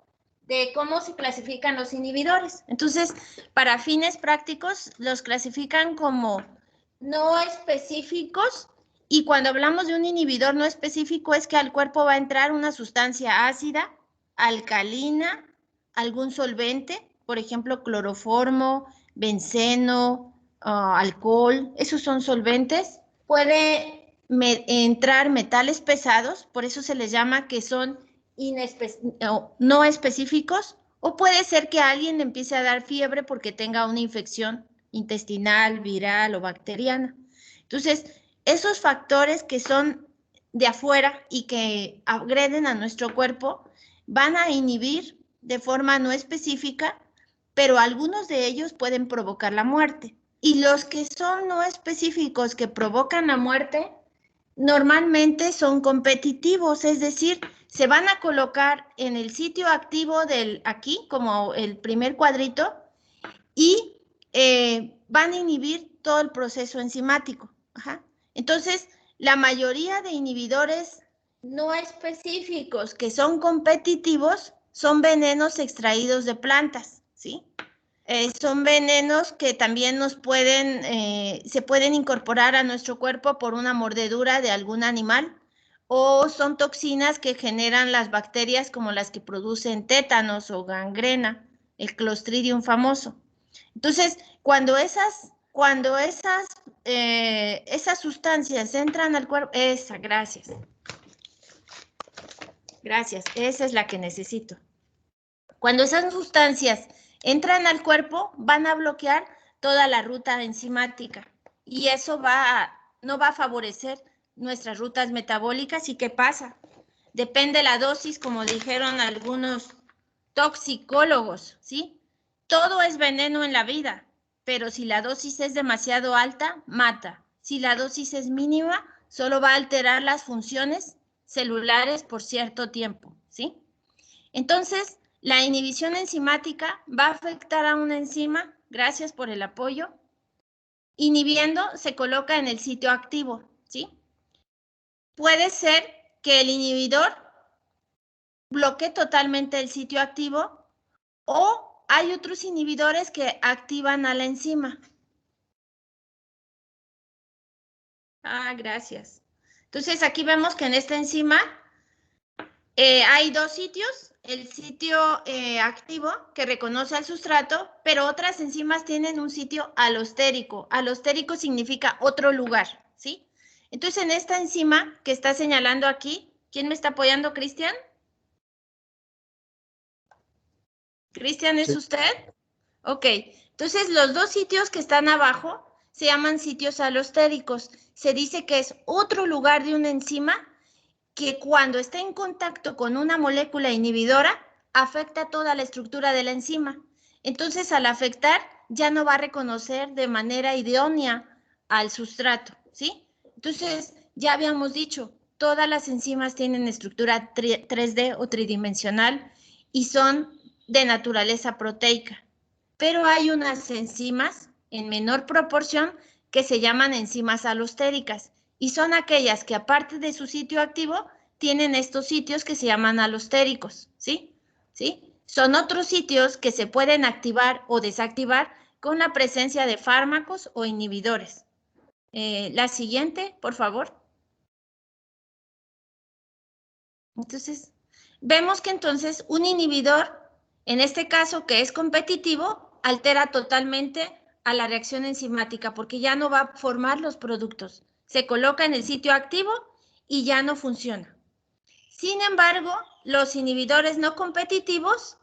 de cómo se clasifican los inhibidores. Entonces, para fines prácticos, los clasifican como no específicos, y cuando hablamos de un inhibidor no específico es que al cuerpo va a entrar una sustancia ácida, alcalina, algún solvente, por ejemplo, cloroformo, benceno, alcohol, esos son solventes. Puede entrar metales pesados, por eso se les llama que son no específicos, o puede ser que a alguien le empiece a dar fiebre porque tenga una infección intestinal, viral o bacteriana. Entonces, esos factores que son de afuera y que agreden a nuestro cuerpo van a inhibir de forma no específica, pero algunos de ellos pueden provocar la muerte. Y los que son no específicos que provocan la muerte, normalmente son competitivos, es decir, se van a colocar en el sitio activo del aquí, como el primer cuadrito, y van a inhibir todo el proceso enzimático. Ajá. Entonces, la mayoría de inhibidores no específicos que son competitivos son venenos extraídos de plantas, ¿sí? Son venenos que también se pueden incorporar a nuestro cuerpo por una mordedura de algún animal, o son toxinas que generan las bacterias como las que producen tétanos o gangrena, el Clostridium famoso. Entonces, cuando esas sustancias entran al cuerpo, gracias, esa es la que necesito. Cuando esas sustancias entran al cuerpo, van a bloquear toda la ruta enzimática, y eso no va a favorecer nuestras rutas metabólicas. ¿Y qué pasa? Depende la dosis, como dijeron algunos toxicólogos, ¿sí? Todo es veneno en la vida, pero si la dosis es demasiado alta, mata. Si la dosis es mínima, solo va a alterar las funciones celulares por cierto tiempo, ¿sí? Entonces, la inhibición enzimática va a afectar a una enzima, gracias por el apoyo. Inhibiendo se coloca en el sitio activo, ¿sí? Puede ser que el inhibidor bloquee totalmente el sitio activo, o hay otros inhibidores que activan a la enzima. Gracias. Entonces, aquí vemos que en esta enzima hay dos sitios, el sitio activo que reconoce al sustrato, pero otras enzimas tienen un sitio alostérico. Alostérico significa otro lugar, ¿sí? Entonces, en esta enzima que está señalando aquí, ¿quién me está apoyando, Cristian? ¿Cristian es usted? Ok, entonces los dos sitios que están abajo se llaman sitios alostéricos. Se dice que es otro lugar de una enzima que cuando está en contacto con una molécula inhibidora, afecta toda la estructura de la enzima. Entonces, al afectar, ya no va a reconocer de manera idónea al sustrato, ¿sí? Entonces, ya habíamos dicho, todas las enzimas tienen estructura 3D o tridimensional y son de naturaleza proteica. Pero hay unas enzimas en menor proporción que se llaman enzimas alostéricas, y son aquellas que aparte de su sitio activo tienen estos sitios que se llaman alostéricos, ¿sí? ¿Sí? Son otros sitios que se pueden activar o desactivar con la presencia de fármacos o inhibidores. La siguiente, por favor. Entonces, vemos que entonces un inhibidor, en este caso que es competitivo, altera totalmente a la reacción enzimática porque ya no va a formar los productos. Se coloca en el sitio activo y ya no funciona. Sin embargo, los inhibidores no competitivos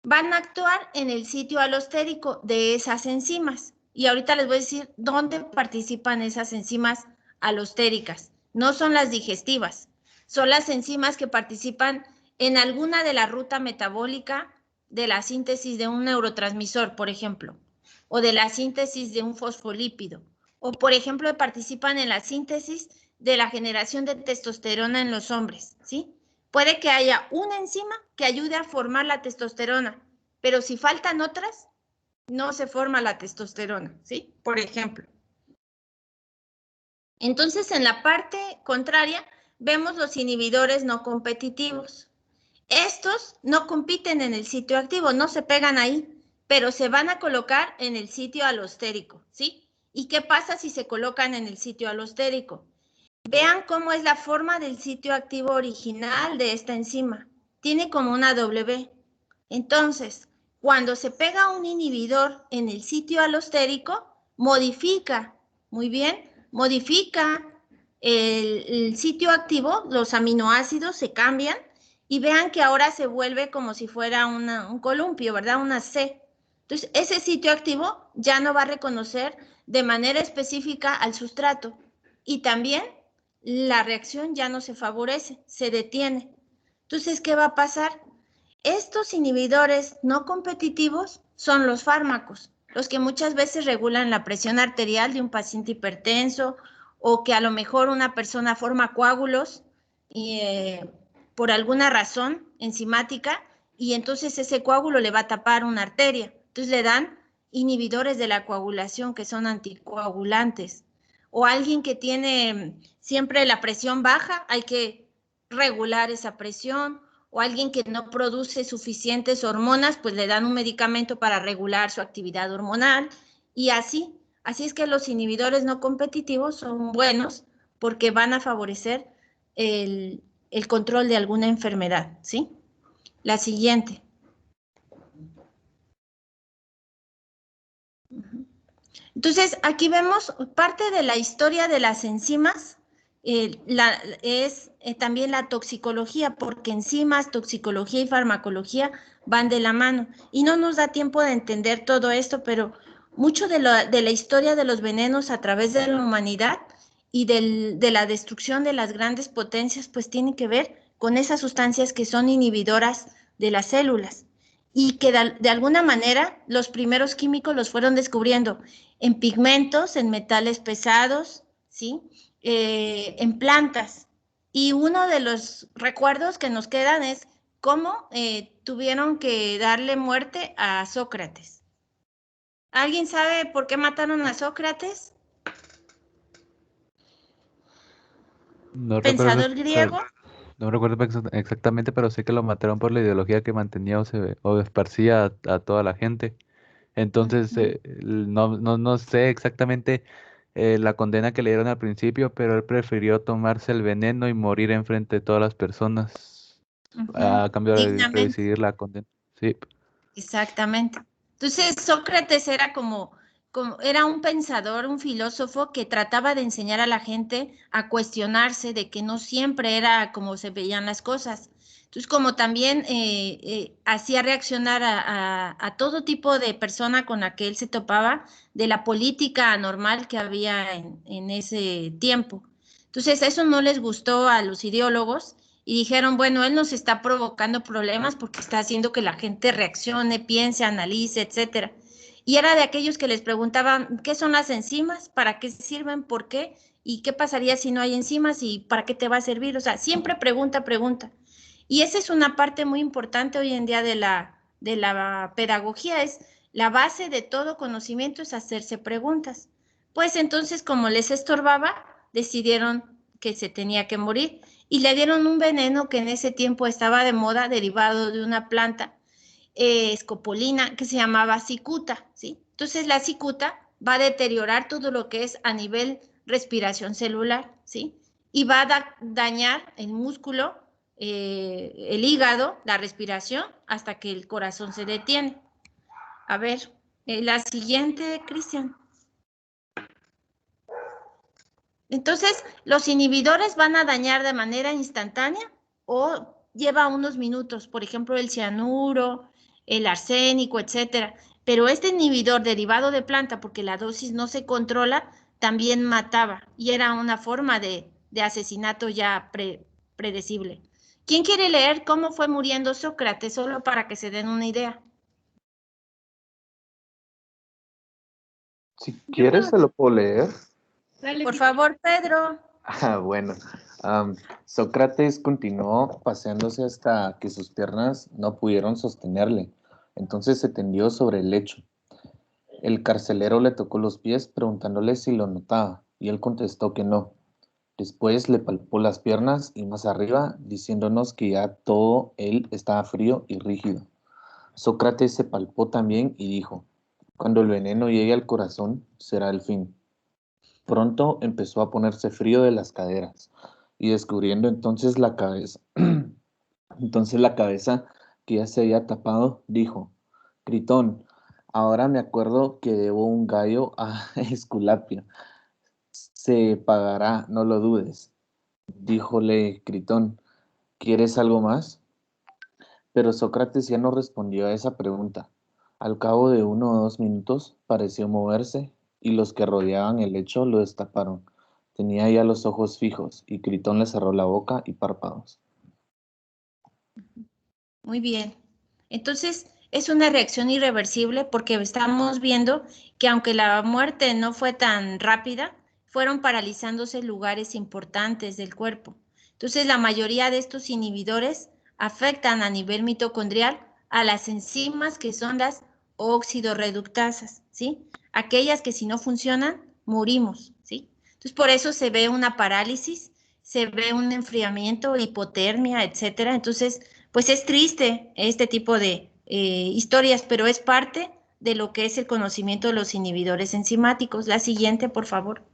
van a actuar en el sitio alostérico de esas enzimas. Y ahorita les voy a decir dónde participan esas enzimas alostéricas. No son las digestivas, son las enzimas que participan en alguna de la ruta metabólica de la síntesis de un neurotransmisor, por ejemplo, o de la síntesis de un fosfolípido, o por ejemplo participan en la síntesis de la generación de testosterona en los hombres, ¿sí? Puede que haya una enzima que ayude a formar la testosterona, pero si faltan otras, no se forma la testosterona, ¿sí? Por ejemplo. Entonces, en la parte contraria, vemos los inhibidores no competitivos. Estos no compiten en el sitio activo, no se pegan ahí, pero se van a colocar en el sitio alostérico, ¿sí? ¿Y qué pasa si se colocan en el sitio alostérico? Vean cómo es la forma del sitio activo original de esta enzima. Tiene como una W. Entonces, cuando se pega un inhibidor en el sitio alostérico, modifica, muy bien, modifica el sitio activo, los aminoácidos se cambian y vean que ahora se vuelve como si fuera un columpio, ¿verdad? Una C. Entonces, ese sitio activo ya no va a reconocer de manera específica al sustrato y también la reacción ya no se favorece, se detiene. Entonces, ¿qué va a pasar? Estos inhibidores no competitivos son los fármacos, los que muchas veces regulan la presión arterial de un paciente hipertenso o que a lo mejor una persona forma coágulos por alguna razón enzimática y entonces ese coágulo le va a tapar una arteria. Entonces le dan inhibidores de la coagulación que son anticoagulantes. O alguien que tiene siempre la presión baja, hay que regular esa presión, o alguien que no produce suficientes hormonas, pues le dan un medicamento para regular su actividad hormonal y así. Así es que los inhibidores no competitivos son buenos porque van a favorecer el control de alguna enfermedad, ¿sí? La siguiente. Entonces, aquí vemos parte de la historia de las enzimas, también la toxicología, porque enzimas, toxicología y farmacología van de la mano. Y no nos da tiempo de entender todo esto, pero mucho de la historia de los venenos a través de la humanidad y de la destrucción de las grandes potencias, pues tiene que ver con esas sustancias que son inhibidoras de las células y que de alguna manera los primeros químicos los fueron descubriendo en pigmentos, en metales pesados, ¿sí? En plantas. Y uno de los recuerdos que nos quedan es cómo tuvieron que darle muerte a Sócrates. ¿Alguien sabe por qué mataron a Sócrates? No recuerdo, Pensador griego. no recuerdo exactamente, pero sé que lo mataron por la ideología que mantenía o esparcía a toda la gente. Entonces, no sé exactamente la condena que le dieron al principio, pero él prefirió tomarse el veneno y morir enfrente de todas las personas a cambio de Dignamente. recibir la condena. Sí. Exactamente. Entonces, Sócrates era era un pensador, un filósofo que trataba de enseñar a la gente a cuestionarse de que no siempre era como se veían las cosas. Entonces, como también hacía reaccionar a todo tipo de persona con la que él se topaba de la política anormal que había en ese tiempo. Entonces, eso no les gustó a los ideólogos y dijeron, bueno, él nos está provocando problemas porque está haciendo que la gente reaccione, piense, analice, etcétera. Y era de aquellos que les preguntaban, ¿qué son las enzimas? ¿Para qué sirven? ¿Por qué? ¿Y qué pasaría si no hay enzimas? ¿Y para qué te va a servir? O sea, siempre pregunta, pregunta. Y esa es una parte muy importante hoy en día de la pedagogía, es la base de todo conocimiento es hacerse preguntas. Pues entonces, como les estorbaba, decidieron que se tenía que morir y le dieron un veneno que en ese tiempo estaba de moda, derivado de una planta escopolina que se llamaba cicuta, ¿sí? Entonces la cicuta va a deteriorar todo lo que es a nivel respiración celular, ¿sí? Y va a dañar el músculo el hígado, la respiración, hasta que el corazón se detiene. A ver, la siguiente, Cristian. Entonces, los inhibidores van a dañar de manera instantánea o lleva unos minutos, por ejemplo, el cianuro, el arsénico, etcétera. Pero este inhibidor derivado de planta, porque la dosis no se controla, también mataba y era una forma de asesinato ya predecible. ¿Quién quiere leer cómo fue muriendo Sócrates, solo para que se den una idea? Si quieres, se lo puedo leer. Dale, Por Miquel. favor, Pedro. Bueno, Sócrates continuó paseándose hasta que sus piernas no pudieron sostenerle. Entonces se tendió sobre el lecho. El carcelero le tocó los pies preguntándole si lo notaba, y él contestó que no. Después le palpó las piernas y más arriba, diciéndonos que ya todo él estaba frío y rígido. Sócrates se palpó también y dijo: cuando el veneno llegue al corazón, será el fin. Pronto empezó a ponerse frío de las caderas, y descubriendo entonces la cabeza, que ya se había tapado, dijo: Gritón, ahora me acuerdo que debo un gallo a Esculapio. Se pagará, no lo dudes. Díjole Gritón: ¿quieres algo más? Pero Sócrates ya no respondió a esa pregunta. Al cabo de 1 o 2 minutos pareció moverse, y los que rodeaban el lecho lo destaparon. Tenía ya los ojos fijos, y Gritón le cerró la boca y párpados. Muy bien. Entonces, es una reacción irreversible porque estamos viendo que aunque la muerte no fue tan rápida, fueron paralizándose lugares importantes del cuerpo. Entonces, la mayoría de estos inhibidores afectan a nivel mitocondrial a las enzimas que son las oxidorreductasas, ¿sí? Aquellas que si no funcionan, morimos, ¿sí? Entonces, por eso se ve una parálisis, se ve un enfriamiento, hipotermia, etcétera. Entonces, pues es triste este tipo de historias, pero es parte de lo que es el conocimiento de los inhibidores enzimáticos. La siguiente, por favor.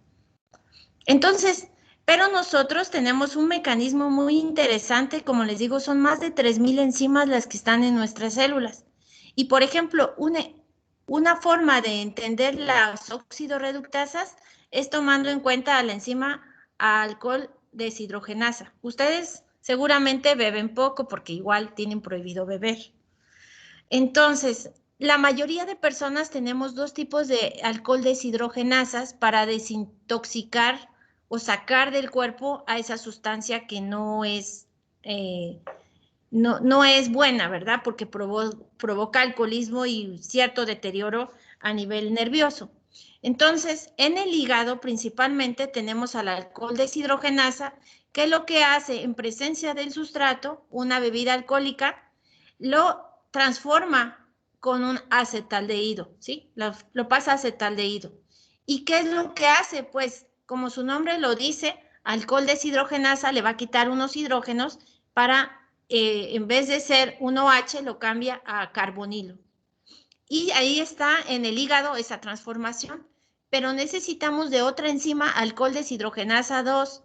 Entonces, pero nosotros tenemos un mecanismo muy interesante, como les digo, son más de 3,000 enzimas las que están en nuestras células. Y, por ejemplo, una forma de entender las oxidorreductasas es tomando en cuenta a la enzima alcohol deshidrogenasa. Ustedes seguramente beben poco porque igual tienen prohibido beber. Entonces, la mayoría de personas tenemos 2 tipos de alcohol deshidrogenasas para desintoxicar o sacar del cuerpo a esa sustancia que no es buena, ¿verdad? Porque provoca alcoholismo y cierto deterioro a nivel nervioso. Entonces, en el hígado principalmente tenemos al alcohol deshidrogenasa, que lo que hace en presencia del sustrato, una bebida alcohólica, lo transforma con un acetaldehído, ¿sí? Lo pasa a acetaldehído. ¿Y qué es lo que hace? Pues, como su nombre lo dice, alcohol deshidrogenasa le va a quitar unos hidrógenos para en vez de ser 1H, lo cambia a carbonilo. Y ahí está en el hígado esa transformación. Pero necesitamos de otra enzima, alcohol deshidrogenasa 2,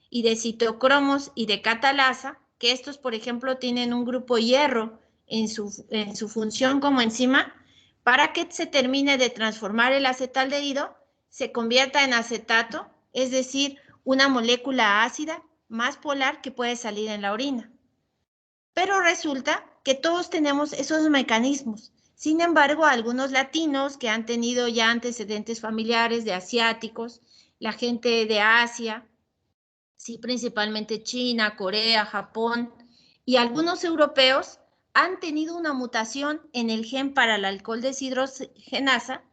y de citocromos y de catalasa, que estos, por ejemplo, tienen un grupo hierro en su función como enzima, para que se termine de transformar el acetaldehído, se convierta en acetato, es decir, una molécula ácida más polar que puede salir en la orina. Pero resulta que todos tenemos esos mecanismos. Sin embargo, algunos latinos que han tenido ya antecedentes familiares de asiáticos, la gente de Asia, sí, principalmente China, Corea, Japón, y algunos europeos han tenido una mutación en el gen para el alcohol deshidrogenasa,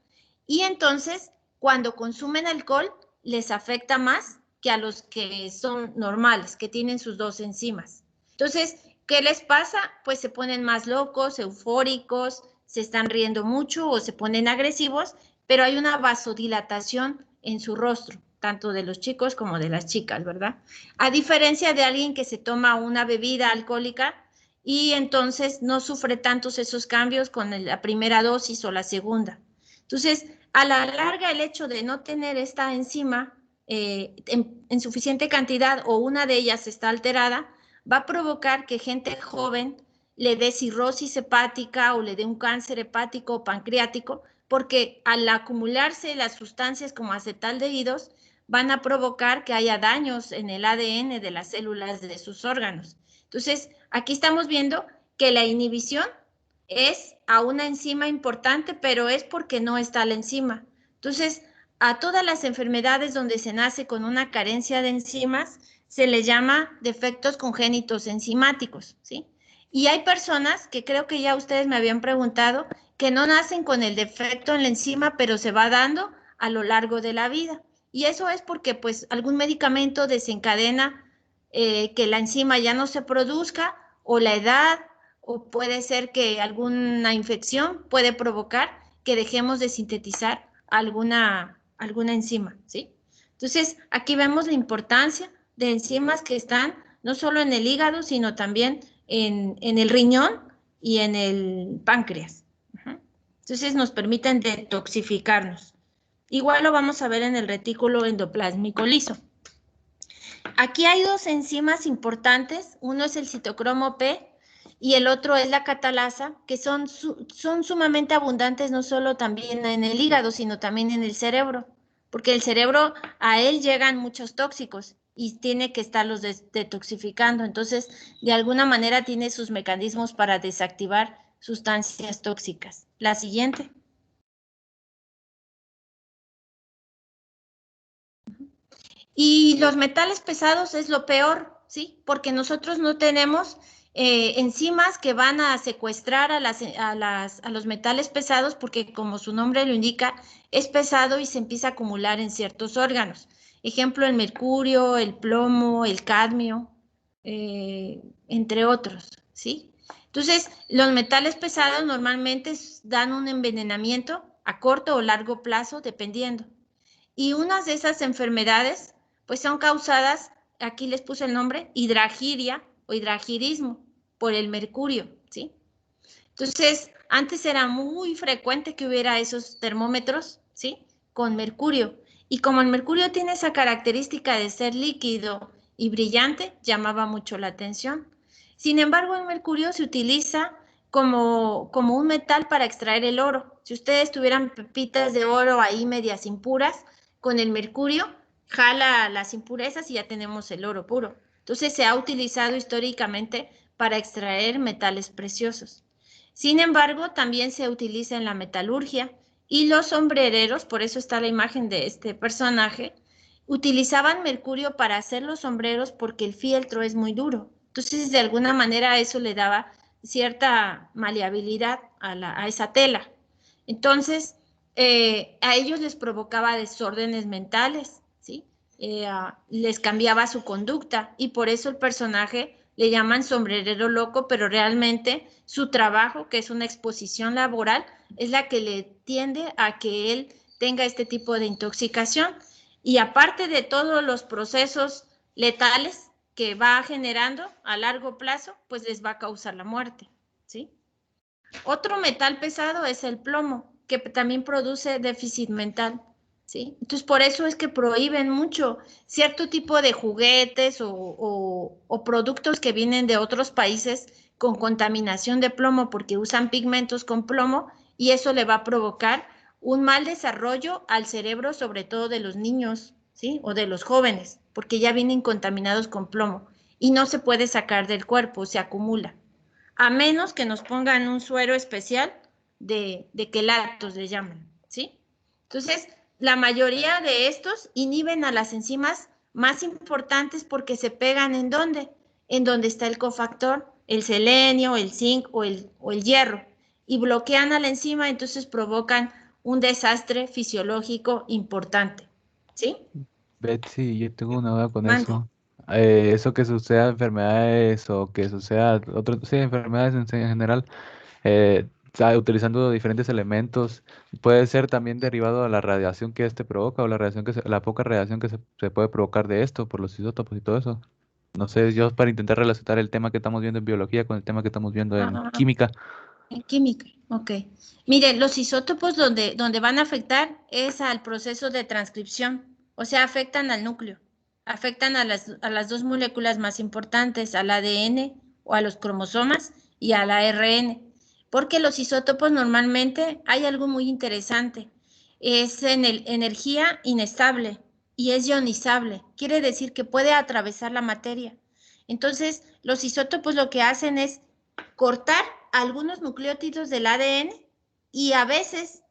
y entonces cuando consumen alcohol les afecta más que a los que son normales, que tienen sus 2 enzimas. Entonces, ¿qué les pasa? Pues se ponen más locos, eufóricos, se están riendo mucho o se ponen agresivos, pero hay una vasodilatación en su rostro, tanto de los chicos como de las chicas, ¿verdad? A diferencia de alguien que se toma una bebida alcohólica y entonces no sufre tantos esos cambios con la primera dosis o la segunda. Entonces, a la larga, el hecho de no tener esta enzima en suficiente cantidad o una de ellas está alterada, va a provocar que gente joven le dé cirrosis hepática o le dé un cáncer hepático o pancreático, porque al acumularse las sustancias como acetaldehídos, van a provocar que haya daños en el ADN de las células de sus órganos. Entonces, aquí estamos viendo que la inhibición es a una enzima importante, pero es porque no está la enzima. Entonces, a todas las enfermedades donde se nace con una carencia de enzimas, se le llama defectos congénitos enzimáticos, ¿sí? Y hay personas que creo que ya ustedes me habían preguntado que no nacen con el defecto en la enzima, pero se va dando a lo largo de la vida. Y eso es porque pues algún medicamento desencadena que la enzima ya no se produzca, o la edad, o puede ser que alguna infección puede provocar que dejemos de sintetizar alguna enzima, ¿sí? Entonces, aquí vemos la importancia de enzimas que están no solo en el hígado, sino también en el riñón y en el páncreas. Entonces, nos permiten detoxificarnos. Igual lo vamos a ver en el retículo endoplásmico liso. Aquí hay dos enzimas importantes, uno es el citocromo P y el otro es la catalasa, que son sumamente abundantes no solo también en el hígado, sino también en el cerebro, porque el cerebro, a él llegan muchos tóxicos y tiene que estarlos detoxificando, entonces de alguna manera tiene sus mecanismos para desactivar sustancias tóxicas. La siguiente. Y los metales pesados es lo peor, ¿sí? Porque nosotros no tenemos enzimas que van a secuestrar a los metales pesados, porque como su nombre lo indica, es pesado y se empieza a acumular en ciertos órganos. Ejemplo, el mercurio, el plomo, el cadmio, entre otros, ¿sí? Entonces, los metales pesados normalmente dan un envenenamiento a corto o largo plazo, dependiendo. Y unas de esas enfermedades pues son causadas, aquí les puse el nombre, hidragiria o hidragirismo, por el mercurio, ¿sí? Entonces, antes era muy frecuente que hubiera esos termómetros, ¿sí? Con mercurio. Y como el mercurio tiene esa característica de ser líquido y brillante, llamaba mucho la atención. Sin embargo, el mercurio se utiliza como un metal para extraer el oro. Si ustedes tuvieran pepitas de oro ahí medias impuras, con el mercurio jala las impurezas y ya tenemos el oro puro. Entonces se ha utilizado históricamente para extraer metales preciosos. Sin embargo, también se utiliza en la metalurgia y los sombrereros, por eso está la imagen de este personaje, utilizaban mercurio para hacer los sombreros porque el fieltro es muy duro. Entonces, de alguna manera eso le daba cierta maleabilidad a esa tela. Entonces, a ellos les provocaba desórdenes mentales, ¿sí? Les cambiaba su conducta y por eso el personaje le llaman sombrerero loco, pero realmente su trabajo, que es una exposición laboral, es la que le tiende a que él tenga este tipo de intoxicación. Y aparte de todos los procesos letales que va generando a largo plazo, pues les va a causar la muerte, ¿sí? Otro metal pesado es el plomo, que también produce déficit mental, ¿sí? Entonces, por eso es que prohíben mucho cierto tipo de juguetes o productos que vienen de otros países con contaminación de plomo, porque usan pigmentos con plomo y eso le va a provocar un mal desarrollo al cerebro, sobre todo de los niños, ¿sí? O de los jóvenes, porque ya vienen contaminados con plomo y no se puede sacar del cuerpo, se acumula. A menos que nos pongan un suero especial de quelatos, le llaman, ¿sí? Entonces, la mayoría de estos inhiben a las enzimas más importantes porque se pegan ¿en dónde? En donde está el cofactor, el selenio, el zinc o el hierro, y bloquean a la enzima, entonces provocan un desastre fisiológico importante, ¿sí? Betsy, yo tengo una duda con Mande. eso. Eso que suceda enfermedades o que suceda sí, enfermedades en general, utilizando diferentes elementos, puede ser también derivado de la radiación que este provoca o la radiación la poca radiación que se puede provocar de esto por los isótopos y todo eso. No sé, yo para intentar relacionar el tema que estamos viendo en biología con el tema que estamos viendo en química. En química, ok. Mire, los isótopos donde van a afectar es al proceso de transcripción, o sea, afectan al núcleo, Afectan a las dos moléculas más importantes, al ADN o a los cromosomas y al ARN, porque los isótopos normalmente hay algo muy interesante, es energía inestable y es ionizable, quiere decir que puede atravesar la materia. Entonces, los isótopos lo que hacen es cortar algunos nucleótidos del ADN y a veces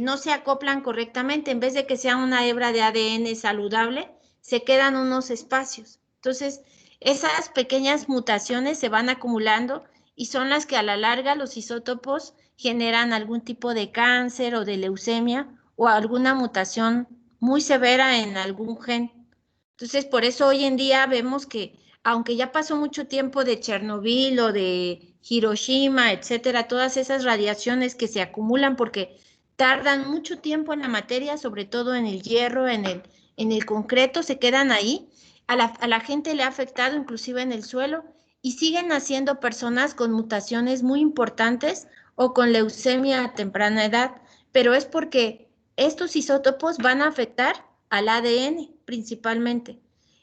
no se acoplan correctamente, en vez de que sea una hebra de ADN saludable, se quedan unos espacios. Entonces, esas pequeñas mutaciones se van acumulando y son las que a la larga los isótopos generan algún tipo de cáncer o de leucemia o alguna mutación muy severa en algún gen. Entonces, por eso hoy en día vemos que, aunque ya pasó mucho tiempo de Chernobyl o de Hiroshima, etcétera, todas esas radiaciones que se acumulan porque tardan mucho tiempo en la materia, sobre todo en el hierro, en el concreto, se quedan ahí. A la gente le ha afectado inclusive en el suelo y siguen naciendo personas con mutaciones muy importantes o con leucemia a temprana edad, pero es porque estos isótopos van a afectar al ADN principalmente.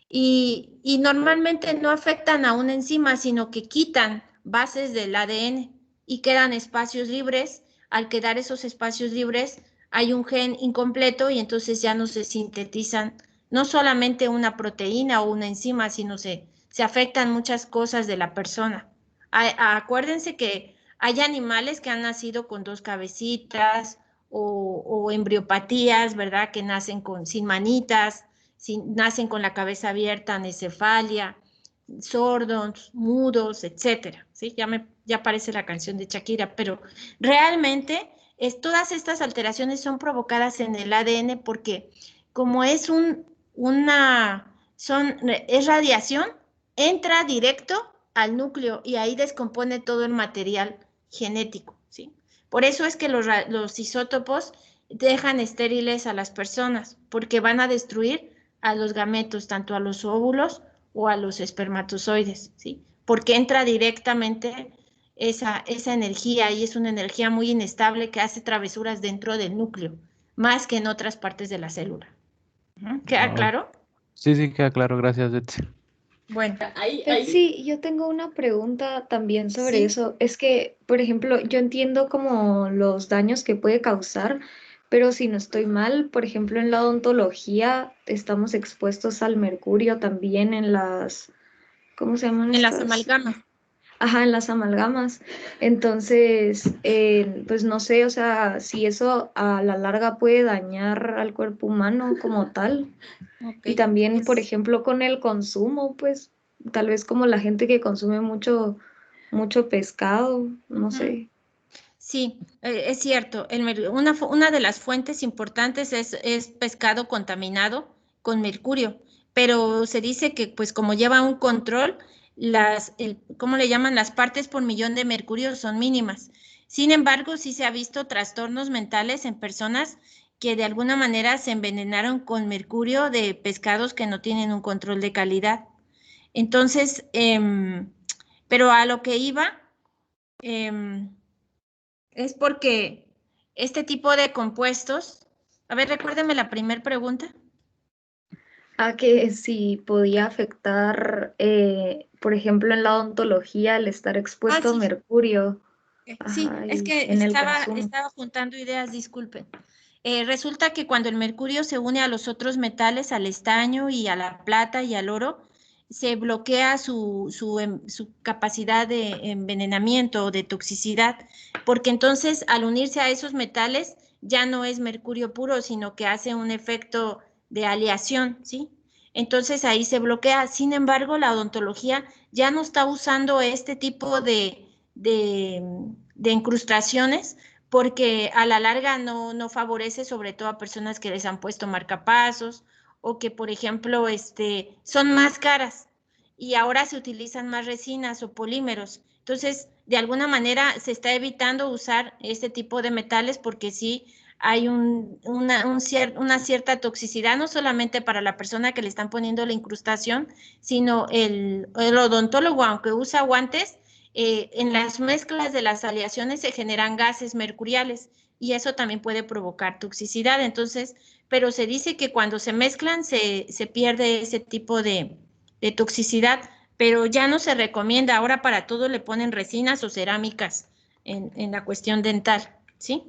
Y normalmente no afectan a una enzima, sino que quitan bases del ADN y quedan espacios libres. Al quedar esos espacios libres, hay un gen incompleto y entonces ya no se sintetizan no solamente una proteína o una enzima, sino se afectan muchas cosas de la persona. Acuérdense que hay animales que han nacido con dos cabecitas o embriopatías, ¿verdad? Que nacen sin manitas, nacen con la cabeza abierta, anencefalia, sordos, mudos, etcétera, ¿sí? Ya aparece la canción de Shakira, pero realmente todas estas alteraciones son provocadas en el ADN porque como es es radiación, entra directo al núcleo y ahí descompone todo el material genético, ¿sí? Por eso es que los isótopos dejan estériles a las personas, porque van a destruir a los gametos, tanto a los óvulos o a los espermatozoides, ¿sí? Porque entra directamente esa energía y es una energía muy inestable que hace travesuras dentro del núcleo, más que en otras partes de la célula. ¿Queda Ah, claro? sí, sí, queda claro, gracias, Betsy. Bueno, Sí, yo tengo una pregunta también sobre sí. eso. Es que, por ejemplo, yo entiendo como los daños que puede causar, pero si no estoy mal, por ejemplo, en la odontología estamos expuestos al mercurio también en las, ¿cómo se llaman En las estas? amalgamas. Ajá, en las amalgamas. Entonces, pues no sé, o sea, si eso a la larga puede dañar al cuerpo humano como tal. Ok. Y también, por ejemplo, con el consumo, pues tal vez como la gente que consume mucho, mucho pescado, no sé. Sí, es cierto. Una de las fuentes importantes es pescado contaminado con mercurio, pero se dice que pues como lleva un control, ¿cómo le llaman? Las partes por millón de mercurio son mínimas. Sin embargo, sí se ha visto trastornos mentales en personas que de alguna manera se envenenaron con mercurio de pescados que no tienen un control de calidad. Entonces, pero a lo que iba, em, es porque este tipo de compuestos, a ver, recuérdeme la primera pregunta. A que si podía afectar, por ejemplo, en la odontología el estar expuesto a Sí, mercurio, sí, ajá, es y que en el consumo. estaba juntando ideas, disculpen. Resulta que cuando el mercurio se une a los otros metales, al estaño y a la plata y al oro, se bloquea su capacidad de envenenamiento o de toxicidad, porque entonces al unirse a esos metales ya no es mercurio puro, sino que hace un efecto de aleación, ¿sí? Entonces ahí se bloquea. Sin embargo, la odontología ya no está usando este tipo de incrustaciones porque a la larga no favorece sobre todo a personas que les han puesto marcapasos o que, por ejemplo, son más caras y ahora se utilizan más resinas o polímeros. Entonces, de alguna manera se está evitando usar este tipo de metales porque sí hay una cierta toxicidad, no solamente para la persona que le están poniendo la incrustación, sino el odontólogo, aunque usa guantes, en las mezclas de las aleaciones se generan gases mercuriales y eso también puede provocar toxicidad. Entonces, pero se dice que cuando se mezclan se pierde ese tipo de toxicidad, pero ya no se recomienda. Ahora para todo le ponen resinas o cerámicas en la cuestión dental, ¿sí?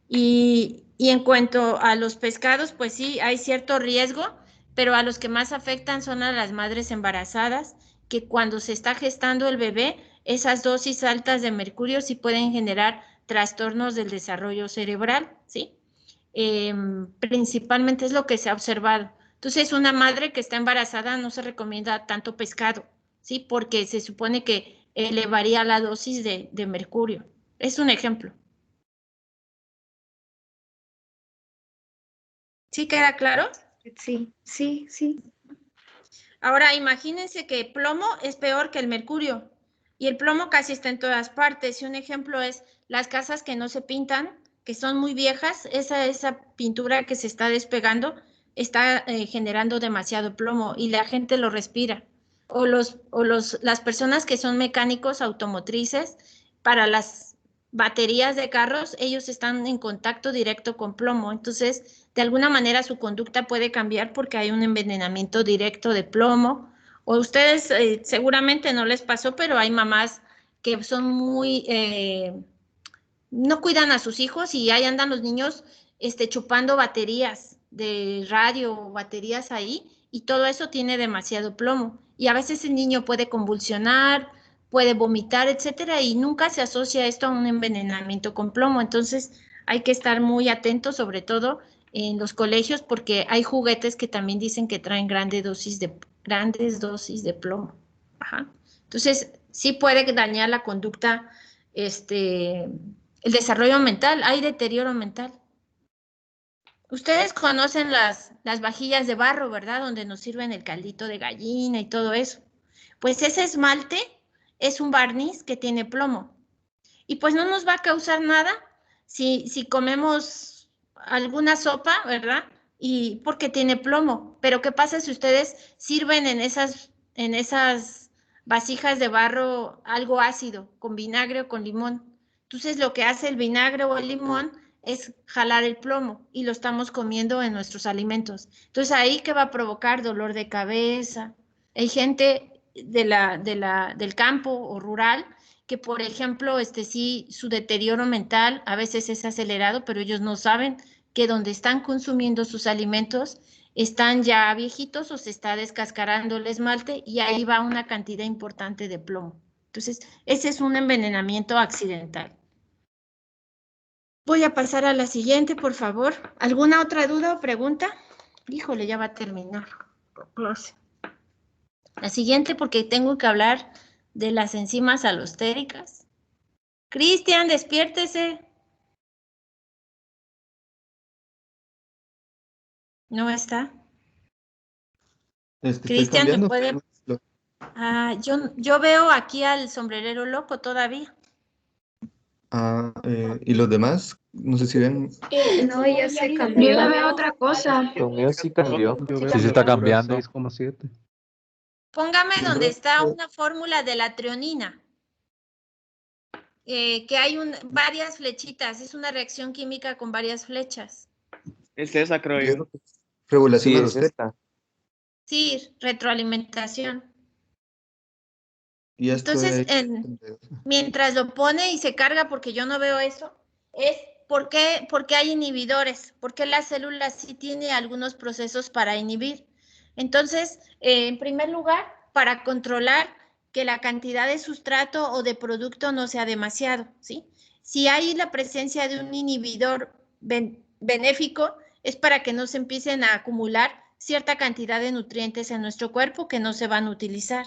Y en cuanto a los pescados, pues sí, hay cierto riesgo, pero a los que más afectan son a las madres embarazadas, que cuando se está gestando el bebé, esas dosis altas de mercurio sí pueden generar trastornos del desarrollo cerebral, ¿sí? Principalmente es lo que se ha observado. Entonces, una madre que está embarazada no se recomienda tanto pescado, ¿sí? Porque se supone que elevaría la dosis de mercurio. Es un ejemplo. ¿Sí queda claro? Sí, sí, sí. Ahora, imagínense que plomo es peor que el mercurio y el plomo casi está en todas partes. Y un ejemplo es las casas que no se pintan, que son muy viejas, esa pintura que se está despegando está generando demasiado plomo y la gente lo respira. O las personas que son mecánicos automotrices, para las baterías de carros, ellos están en contacto directo con plomo. Entonces, de alguna manera su conducta puede cambiar porque hay un envenenamiento directo de plomo. O ustedes seguramente no les pasó, pero hay mamás que son muy, no cuidan a sus hijos y ahí andan los niños chupando baterías de radio o baterías ahí y todo eso tiene demasiado plomo. Y a veces el niño puede convulsionar, puede vomitar, etcétera, y nunca se asocia esto a un envenenamiento con plomo. Entonces hay que estar muy atentos, sobre todo en los colegios, porque hay juguetes que también dicen que traen grandes dosis de plomo. Ajá. Entonces, sí puede dañar la conducta, el desarrollo mental, hay deterioro mental. Ustedes conocen las vajillas de barro, ¿verdad? Donde nos sirven el caldito de gallina y todo eso. Pues ese esmalte es un barniz que tiene plomo. Y pues no nos va a causar nada si comemos alguna sopa, ¿verdad? Y porque tiene plomo. Pero ¿qué pasa si ustedes sirven en esas vasijas de barro algo ácido, con vinagre o con limón? Entonces lo que hace el vinagre o el limón es jalar el plomo y lo estamos comiendo en nuestros alimentos. Entonces ahí que va a provocar dolor de cabeza. Hay gente del campo o rural que, por ejemplo, sí, su deterioro mental a veces es acelerado, pero ellos no saben que donde están consumiendo sus alimentos están ya viejitos o se está descascarando el esmalte y ahí va una cantidad importante de plomo. Entonces, ese es un envenenamiento accidental. Voy a pasar a la siguiente, por favor. ¿Alguna otra duda o pregunta? Híjole, ya va a terminar. La siguiente, porque tengo que hablar de las enzimas alostéricas. Cristian, despiértese. ¿No está? Estoy Cristian, ¿me cambiando. puede? Yo veo aquí al sombrerero loco todavía. ¿Y los demás? No sé si ven. No, ya se Yo cambió. ya veo otra cosa. Lo mío sí cambió. Sí, se está cambiando. 6,7. Póngame donde está una fórmula de la treonina. Que hay varias flechitas. Es una reacción química con varias flechas. Es esa, creo yo. Regulación Sí, es alostérica. esta. Sí, retroalimentación. Y esto Entonces, es. mientras lo pone y se carga, porque yo no veo eso, es porque hay inhibidores, porque la célula sí tiene algunos procesos para inhibir. Entonces, en primer lugar, para controlar que la cantidad de sustrato o de producto no sea demasiado, ¿sí? Si hay la presencia de un inhibidor benéfico, es para que no se empiecen a acumular cierta cantidad de nutrientes en nuestro cuerpo que no se van a utilizar.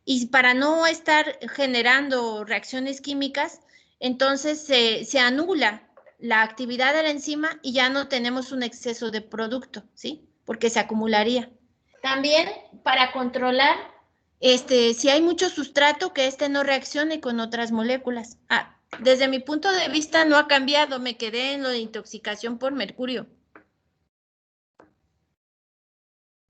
Y para no estar generando reacciones químicas, entonces se anula la actividad de la enzima y ya no tenemos un exceso de producto, ¿sí? Porque se acumularía. También para controlar si hay mucho sustrato que no reaccione con otras moléculas. Desde mi punto de vista no ha cambiado, me quedé en lo de intoxicación por mercurio.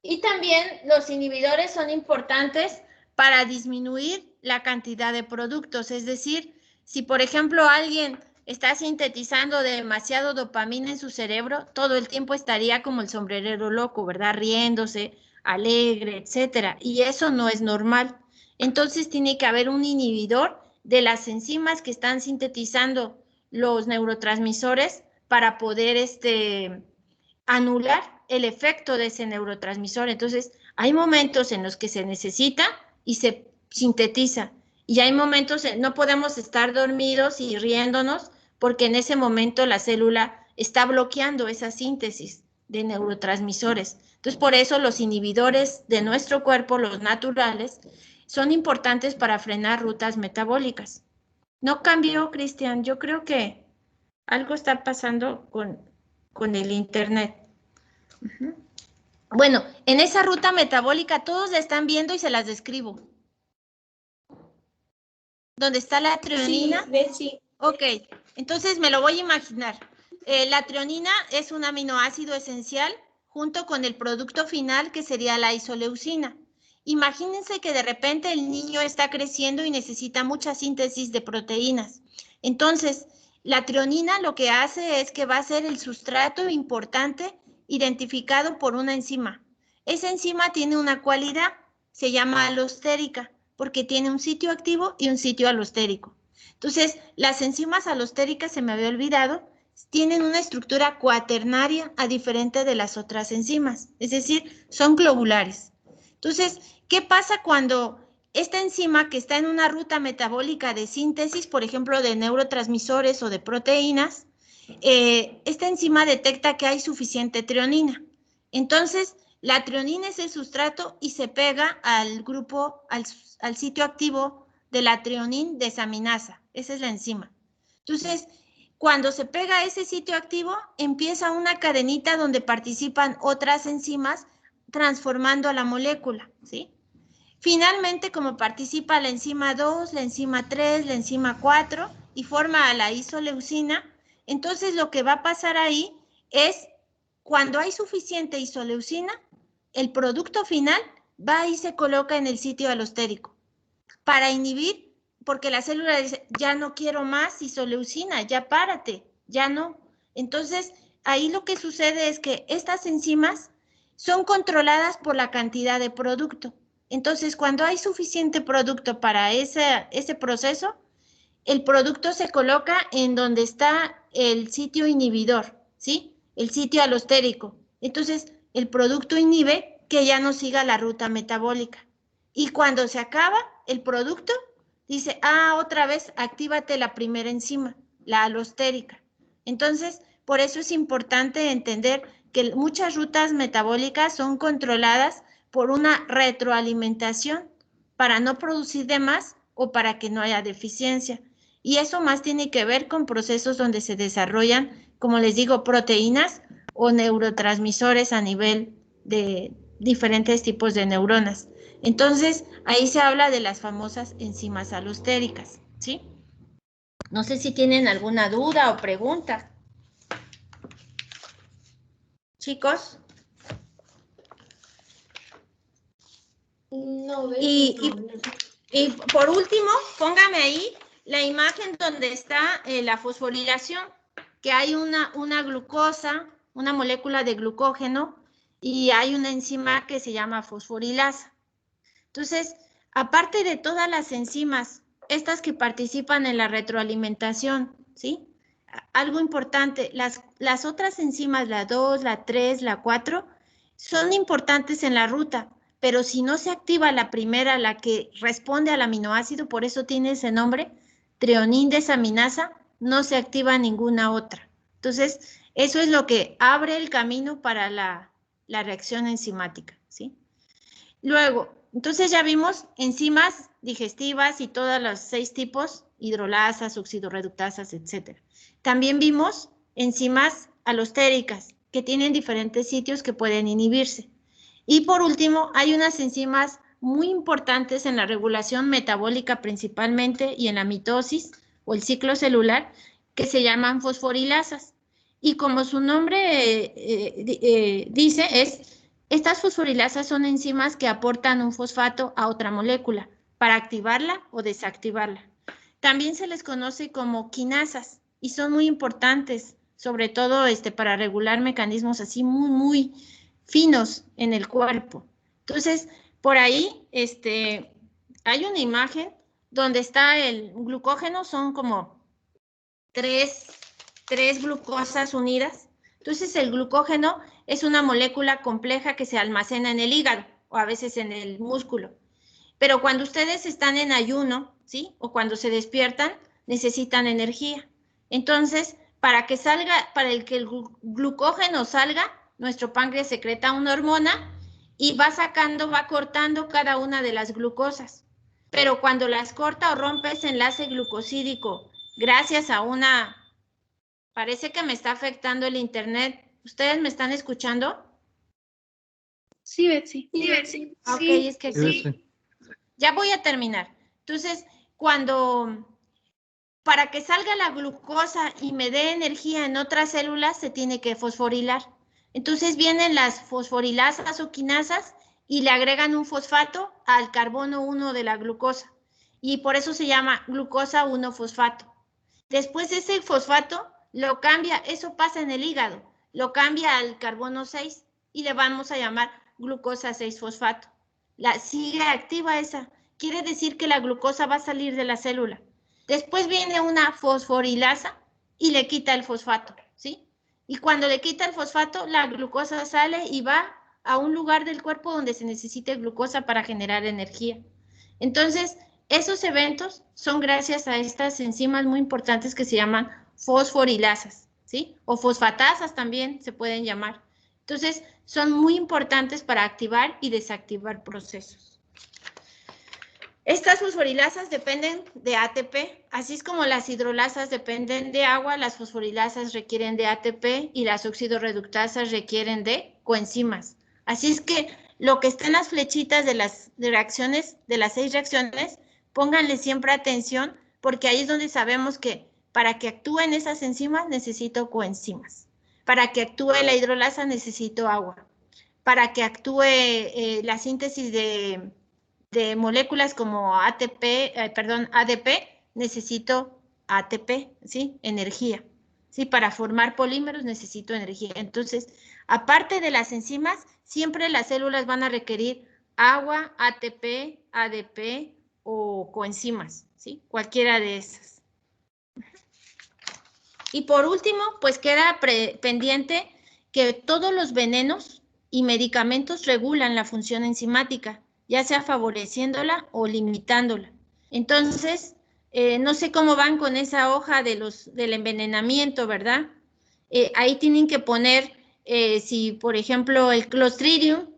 Y también los inhibidores son importantes para disminuir la cantidad de productos. Es decir, si por ejemplo alguien está sintetizando demasiado dopamina en su cerebro, todo el tiempo estaría como el sombrerero loco, ¿verdad? Riéndose, alegre, etcétera. Y eso no es normal. Entonces tiene que haber un inhibidor de las enzimas que están sintetizando los neurotransmisores para poder anular el efecto de ese neurotransmisor. Entonces, hay momentos en los que se necesita y se sintetiza. Y hay momentos, no podemos estar dormidos y riéndonos porque en ese momento la célula está bloqueando esa síntesis de neurotransmisores. Entonces, por eso los inhibidores de nuestro cuerpo, los naturales, son importantes para frenar rutas metabólicas. No cambió, Cristian. Yo creo que algo está pasando con el internet. Bueno, en esa ruta metabólica todos la están viendo y se las describo. ¿Dónde está la treonina? Sí. Ok, entonces me lo voy a imaginar. La treonina es un aminoácido esencial junto con el producto final que sería la isoleucina. Imagínense que de repente el niño está creciendo y necesita mucha síntesis de proteínas. Entonces, la treonina lo que hace es que va a ser el sustrato importante identificado por una enzima. Esa enzima tiene una cualidad, se llama alostérica, porque tiene un sitio activo y un sitio alostérico. Entonces, las enzimas alostéricas, se me había olvidado, tienen una estructura cuaternaria a diferente de las otras enzimas, es decir, son globulares. Entonces, ¿qué pasa cuando esta enzima que está en una ruta metabólica de síntesis, por ejemplo, de neurotransmisores o de proteínas, esta enzima detecta que hay suficiente treonina? Entonces, la treonina es el sustrato y se pega al grupo, al sitio activo de la treonin desaminasa. Esa es la enzima. Entonces, cuando se pega a ese sitio activo, empieza una cadenita donde participan otras enzimas transformando la molécula, ¿sí? Finalmente, como participa la enzima 2, la enzima 3, la enzima 4 y forma a la isoleucina, entonces lo que va a pasar ahí es, cuando hay suficiente isoleucina, el producto final va y se coloca en el sitio alostérico para inhibir, porque la célula dice, ya no quiero más isoleucina, ya párate, ya no. Entonces, ahí lo que sucede es que estas enzimas son controladas por la cantidad de producto. Entonces, cuando hay suficiente producto para ese proceso, el producto se coloca en donde está el sitio inhibidor, ¿sí? El sitio alostérico. Entonces, el producto inhibe que ya no siga la ruta metabólica. Y cuando se acaba el producto, dice, otra vez, actívate la primera enzima, la alostérica. Entonces, por eso es importante entender que muchas rutas metabólicas son controladas por una retroalimentación para no producir de más o para que no haya deficiencia. Y eso más tiene que ver con procesos donde se desarrollan, como les digo, proteínas o neurotransmisores a nivel de diferentes tipos de neuronas. Entonces, ahí se habla de las famosas enzimas alostéricas, ¿sí? No sé si tienen alguna duda o pregunta. Chicos. No, y por último, póngame ahí la imagen donde está la fosforilación, que hay una glucosa, una molécula de glucógeno, y hay una enzima que se llama fosforilasa. Entonces, aparte de todas las enzimas, estas que participan en la retroalimentación, ¿sí? Algo importante, las otras enzimas, la 2, la 3, la 4, son importantes en la ruta, pero si no se activa la primera, la que responde al aminoácido, por eso tiene ese nombre, treonin desaminasa, no se activa ninguna otra. Entonces, eso es lo que abre el camino para la reacción enzimática, ¿sí? Luego, entonces ya vimos enzimas digestivas y todos los 6 tipos, hidrolasas, oxidorreductasas, etc. También vimos enzimas alostéricas, que tienen diferentes sitios que pueden inhibirse. Y por último, hay unas enzimas muy importantes en la regulación metabólica principalmente y en la mitosis o el ciclo celular, que se llaman fosforilasas. Y como su nombre dice, es Estas fosforilasas son enzimas que aportan un fosfato a otra molécula para activarla o desactivarla. También se les conoce como quinasas y son muy importantes, sobre todo para regular mecanismos así muy finos en el cuerpo. Entonces, por ahí hay una imagen donde está el glucógeno, son como tres glucosas unidas. Entonces, el glucógeno es una molécula compleja que se almacena en el hígado o a veces en el músculo. Pero cuando ustedes están en ayuno, ¿sí? O cuando se despiertan, necesitan energía. Entonces, para que el glucógeno salga, nuestro páncreas secreta una hormona y va cortando cada una de las glucosas. Pero cuando las corta o rompe ese enlace glucosídico, gracias a parece que me está afectando el internet. ¿Ustedes me están escuchando? Sí, Betsy. Ok, Sí. es que Sí. ya voy a terminar. Entonces, para que salga la glucosa y me dé energía en otras células, se tiene que fosforilar. Entonces vienen las fosforilasas o quinasas y le agregan un fosfato al carbono 1 de la glucosa. Y por eso se llama glucosa 1-fosfato. Después ese fosfato lo cambia, eso pasa en el hígado, lo cambia al carbono 6 y le vamos a llamar glucosa 6-fosfato. Sigue activa esa. Quiere decir que la glucosa va a salir de la célula. Después viene una fosforilasa y le quita el fosfato, ¿sí? Y cuando le quita el fosfato, la glucosa sale y va a un lugar del cuerpo donde se necesite glucosa para generar energía. Entonces, esos eventos son gracias a estas enzimas muy importantes que se llaman fosforilasas, ¿sí? O fosfatasas también se pueden llamar. Entonces, son muy importantes para activar y desactivar procesos. Estas fosforilasas dependen de ATP, así es como las hidrolasas dependen de agua, las fosforilasas requieren de ATP y las oxidorreductasas requieren de coenzimas. Así es que lo que está en las flechitas de las reacciones, de las 6 reacciones, pónganle siempre atención porque ahí es donde sabemos que para que actúen esas enzimas necesito coenzimas. Para que actúe la hidrolasa necesito agua. Para que actúe la síntesis de moléculas como ADP, necesito ATP, ¿sí? Energía. ¿Sí? Para formar polímeros necesito energía. Entonces, aparte de las enzimas, siempre las células van a requerir agua, ATP, ADP o coenzimas, ¿sí? Cualquiera de esas. Y por último, pues queda pendiente que todos los venenos y medicamentos regulan la función enzimática, ya sea favoreciéndola o limitándola. Entonces, no sé cómo van con esa hoja del envenenamiento, ¿verdad? Ahí tienen que poner, si por ejemplo el Clostridium,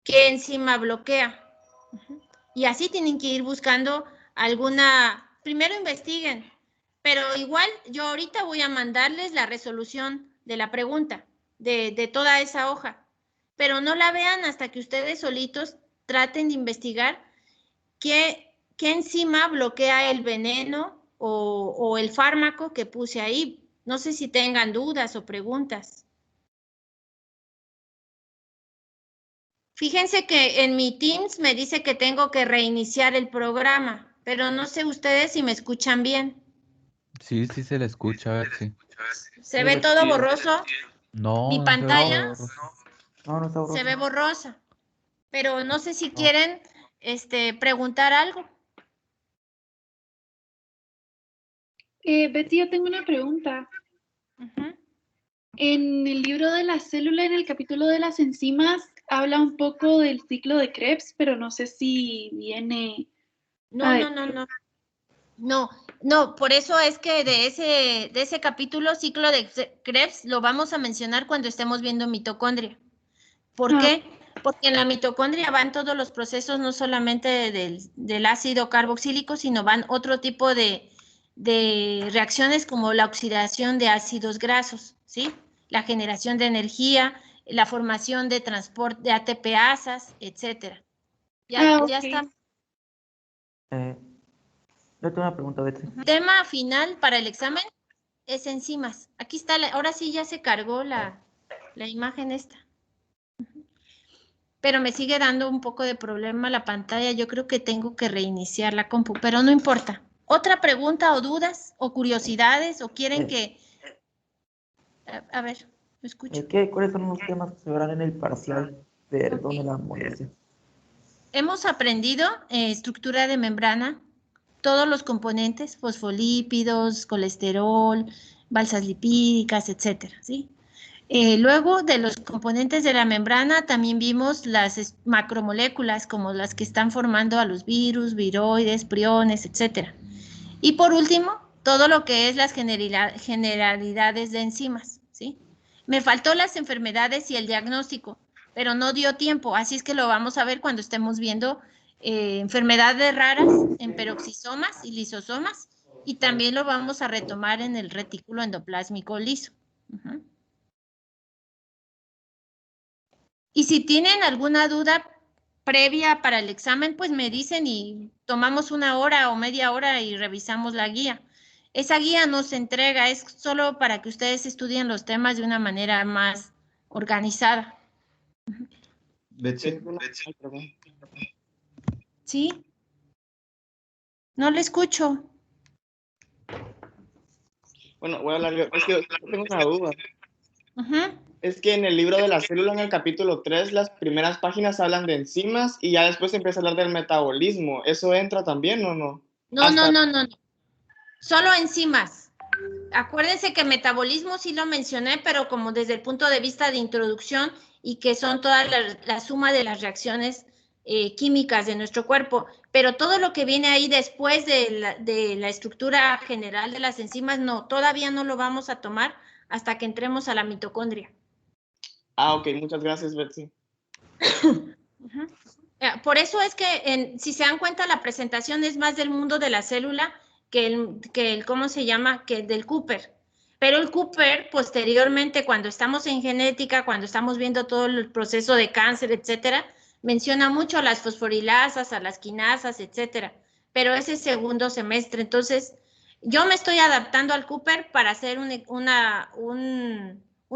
qué enzima bloquea. Y así tienen que ir buscando primero investiguen, pero igual yo ahorita voy a mandarles la resolución de la pregunta, de toda esa hoja, pero no la vean hasta que ustedes solitos traten de investigar qué enzima bloquea el veneno o el fármaco que puse ahí. No sé si tengan dudas o preguntas. Fíjense que en mi Teams me dice que tengo que reiniciar el programa, pero no sé ustedes si me escuchan bien. Sí, sí se le escucha, a ver si. ¿Se ve todo borroso? No, Mi no se ve pantalla borroso. No, no está borroso. se ve borrosa, pero no sé si quieren preguntar algo. Betsy, yo tengo una pregunta. En el libro de la célula, en el capítulo de las enzimas, habla un poco del ciclo de Krebs, pero no sé si viene... No, por eso es que de ese capítulo, ciclo de Krebs, lo vamos a mencionar cuando estemos viendo mitocondria. ¿Por qué? Porque en la mitocondria van todos los procesos, no solamente del ácido carboxílico, sino van otro tipo de reacciones como la oxidación de ácidos grasos, ¿sí? La generación de energía, la formación de transporte de ATPasas, etcétera. Ya está. Yo tengo una pregunta, Betty. Tema final para el examen es enzimas. Aquí está, ahora sí ya se cargó la imagen esta. pero me sigue dando un poco de problema la pantalla. Yo creo que tengo que reiniciar la compu, pero no importa. ¿Otra pregunta o dudas o curiosidades o quieren que... A ver, ¿me escucho? ¿Cuáles son los temas que se verán en el parcial? Perdón la molestia. Hemos aprendido estructura de membrana, todos los componentes, fosfolípidos, colesterol, balsas lipídicas, etcétera, ¿sí? Luego de los componentes de la membrana también vimos las macromoléculas como las que están formando a los virus, viroides, priones, etcétera. Y por último, todo lo que es las generalidades de enzimas, ¿sí? Me faltó las enfermedades y el diagnóstico, pero no dio tiempo, así es que lo vamos a ver cuando estemos viendo enfermedades raras en peroxisomas y lisosomas, y también lo vamos a retomar en el retículo endoplásmico liso. Y si tienen alguna duda previa para el examen, pues me dicen y tomamos 1 hora o media hora y revisamos la guía. Esa guía no se entrega, es solo para que ustedes estudien los temas de una manera más organizada. Betsy, ¿Sí? No le escucho. Bueno, voy a hablar yo. Es que tengo una duda. Ajá. Es que en el libro de la célula, en el capítulo 3, las primeras páginas hablan de enzimas y ya después empieza a hablar del metabolismo. ¿Eso entra también o no? No. Solo enzimas. Acuérdense que metabolismo sí lo mencioné, pero como desde el punto de vista de introducción y que son toda la suma de las reacciones químicas de nuestro cuerpo. Pero todo lo que viene ahí después de la estructura general de las enzimas, no, todavía no lo vamos a tomar hasta que entremos a la mitocondria. Ah, ok, muchas gracias, Betsy. Por eso es que, si se dan cuenta, la presentación es más del mundo de la célula que el ¿cómo se llama? Que del Cooper. Pero el Cooper, posteriormente, cuando estamos en genética, cuando estamos viendo todo el proceso de cáncer, etcétera, menciona mucho a las fosforilasas, a las quinasas, etcétera. Pero ese segundo semestre. Entonces, yo me estoy adaptando al Cooper para hacer un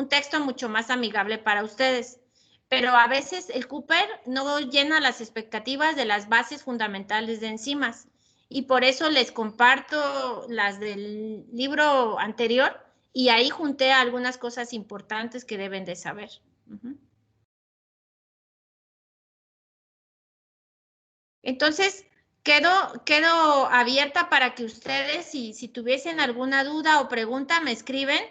texto mucho más amigable para ustedes. Pero a veces el Cooper no llena las expectativas de las bases fundamentales de enzimas. Y por eso les comparto las del libro anterior y ahí junté algunas cosas importantes que deben de saber. Entonces, quedo abierta para que ustedes, si tuviesen alguna duda o pregunta, me escriben